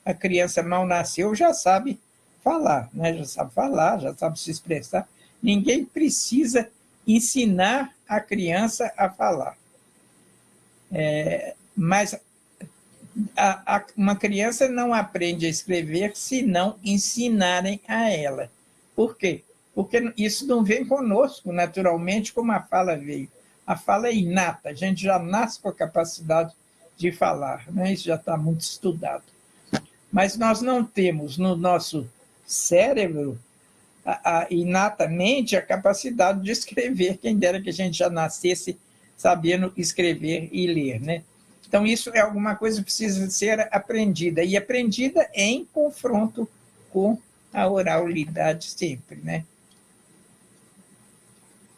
a criança mal nasceu, já sabe falar, né? Já sabe falar, já sabe se expressar. Ninguém precisa ensinar a criança a falar. Mas uma criança não aprende a escrever se não ensinarem a ela. Por quê? Porque isso não vem conosco naturalmente como a fala veio. A fala é inata, a gente já nasce com a capacidade de falar, né? Isso já está muito estudado. Mas nós não temos no nosso cérebro inatamente a capacidade de escrever, quem dera que a gente já nascesse sabendo escrever e ler, né? Então, isso é alguma coisa que precisa ser aprendida, e aprendida em confronto com a oralidade sempre, né?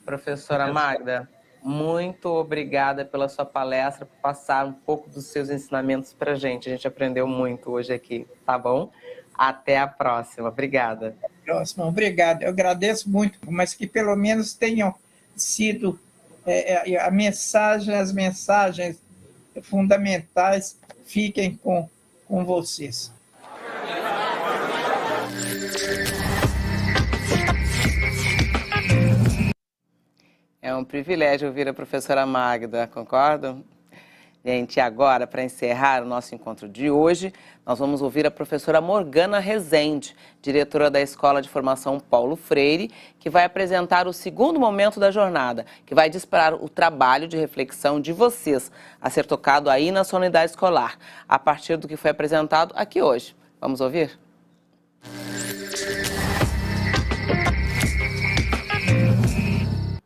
Professora Magda, muito obrigada pela sua palestra, por passar um pouco dos seus ensinamentos para a gente. A gente aprendeu muito hoje aqui, tá bom? Até a próxima. Obrigada. Próxima, obrigado. Eu agradeço muito, mas que pelo menos tenham sido as mensagens fundamentais fiquem com vocês. É um privilégio ouvir a professora Magda, concordam? Gente, agora, para encerrar o nosso encontro de hoje, nós vamos ouvir a professora Morgana Rezende, diretora da Escola de Formação Paulo Freire, que vai apresentar o segundo momento da jornada, que vai disparar o trabalho de reflexão de vocês a ser tocado aí na sua unidade escolar, a partir do que foi apresentado aqui hoje. Vamos ouvir?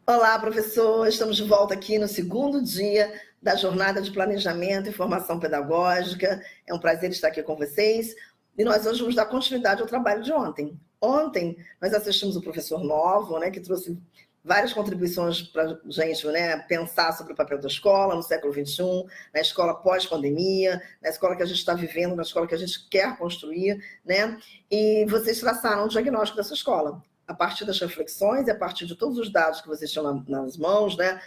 Olá, professor! Estamos de volta aqui no segundo dia da Jornada de Planejamento e Formação Pedagógica. É um prazer estar aqui com vocês. E nós hoje vamos dar continuidade ao trabalho de ontem. Ontem, nós assistimos o professor Novo, né, que trouxe várias contribuições para a gente, né, pensar sobre o papel da escola no século XXI, na escola pós-pandemia, na escola que a gente está vivendo, na escola que a gente quer construir, né? E vocês traçaram o diagnóstico dessa escola, a partir das reflexões e a partir de todos os dados que vocês tinham nas mãos, né?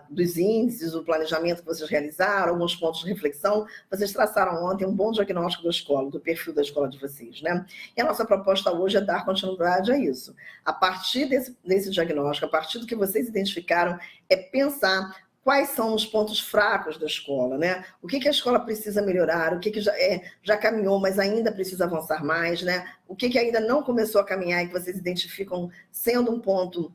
Dos índices, do planejamento que vocês realizaram, alguns pontos de reflexão, vocês traçaram ontem um bom diagnóstico da escola, do perfil da escola de vocês, né? E a nossa proposta hoje é dar continuidade a isso. A partir desse diagnóstico, a partir do que vocês identificaram, é pensar quais são os pontos fracos da escola, né? O que a escola precisa melhorar, o que já caminhou, mas ainda precisa avançar mais, né? O que ainda não começou a caminhar e que vocês identificam sendo um ponto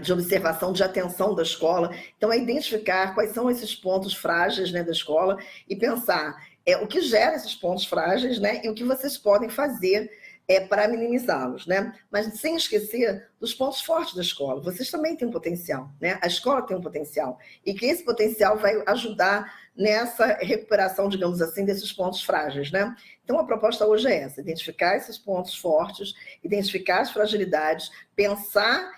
de observação, de atenção da escola. Então, é identificar quais são esses pontos frágeis, né, da escola e pensar o que gera esses pontos frágeis, né, e o que vocês podem fazer para minimizá-los, né? Mas sem esquecer dos pontos fortes da escola. Vocês também têm um potencial, né? A escola tem um potencial e que esse potencial vai ajudar nessa recuperação, digamos assim, desses pontos frágeis, né? Então, a proposta hoje é essa: identificar esses pontos fortes, identificar as fragilidades, pensar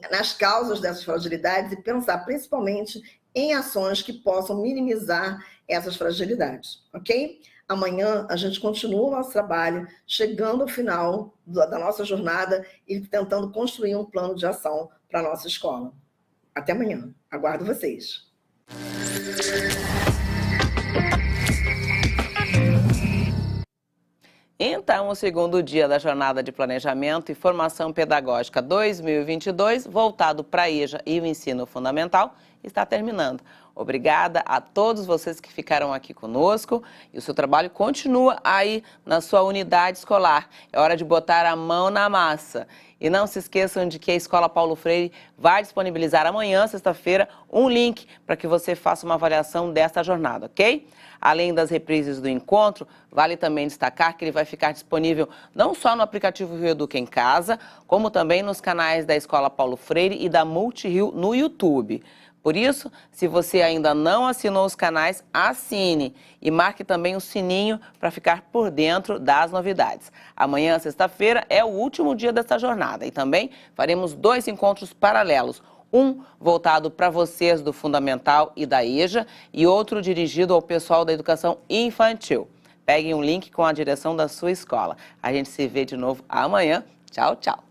nas causas dessas fragilidades e pensar principalmente em ações que possam minimizar essas fragilidades, ok? Amanhã a gente continua o nosso trabalho, chegando ao final da nossa jornada e tentando construir um plano de ação para a nossa escola. Até amanhã. Aguardo vocês. Então, o segundo dia da Jornada de Planejamento e Formação Pedagógica 2022, voltado para a EJA e o ensino fundamental, está terminando. Obrigada a todos vocês que ficaram aqui conosco e o seu trabalho continua aí na sua unidade escolar. É hora de botar a mão na massa. E não se esqueçam de que a Escola Paulo Freire vai disponibilizar amanhã, sexta-feira, um link para que você faça uma avaliação desta jornada, ok? Além das reprises do encontro, vale também destacar que ele vai ficar disponível não só no aplicativo Rio Educa em Casa, como também nos canais da Escola Paulo Freire e da Multirio no YouTube. Por isso, se você ainda não assinou os canais, assine e marque também o sininho para ficar por dentro das novidades. Amanhã, sexta-feira, é o último dia dessa jornada e também faremos 2 encontros paralelos. Um voltado para vocês do Fundamental e da EJA e outro dirigido ao pessoal da Educação Infantil. Peguem um link com a direção da sua escola. A gente se vê de novo amanhã. Tchau, tchau.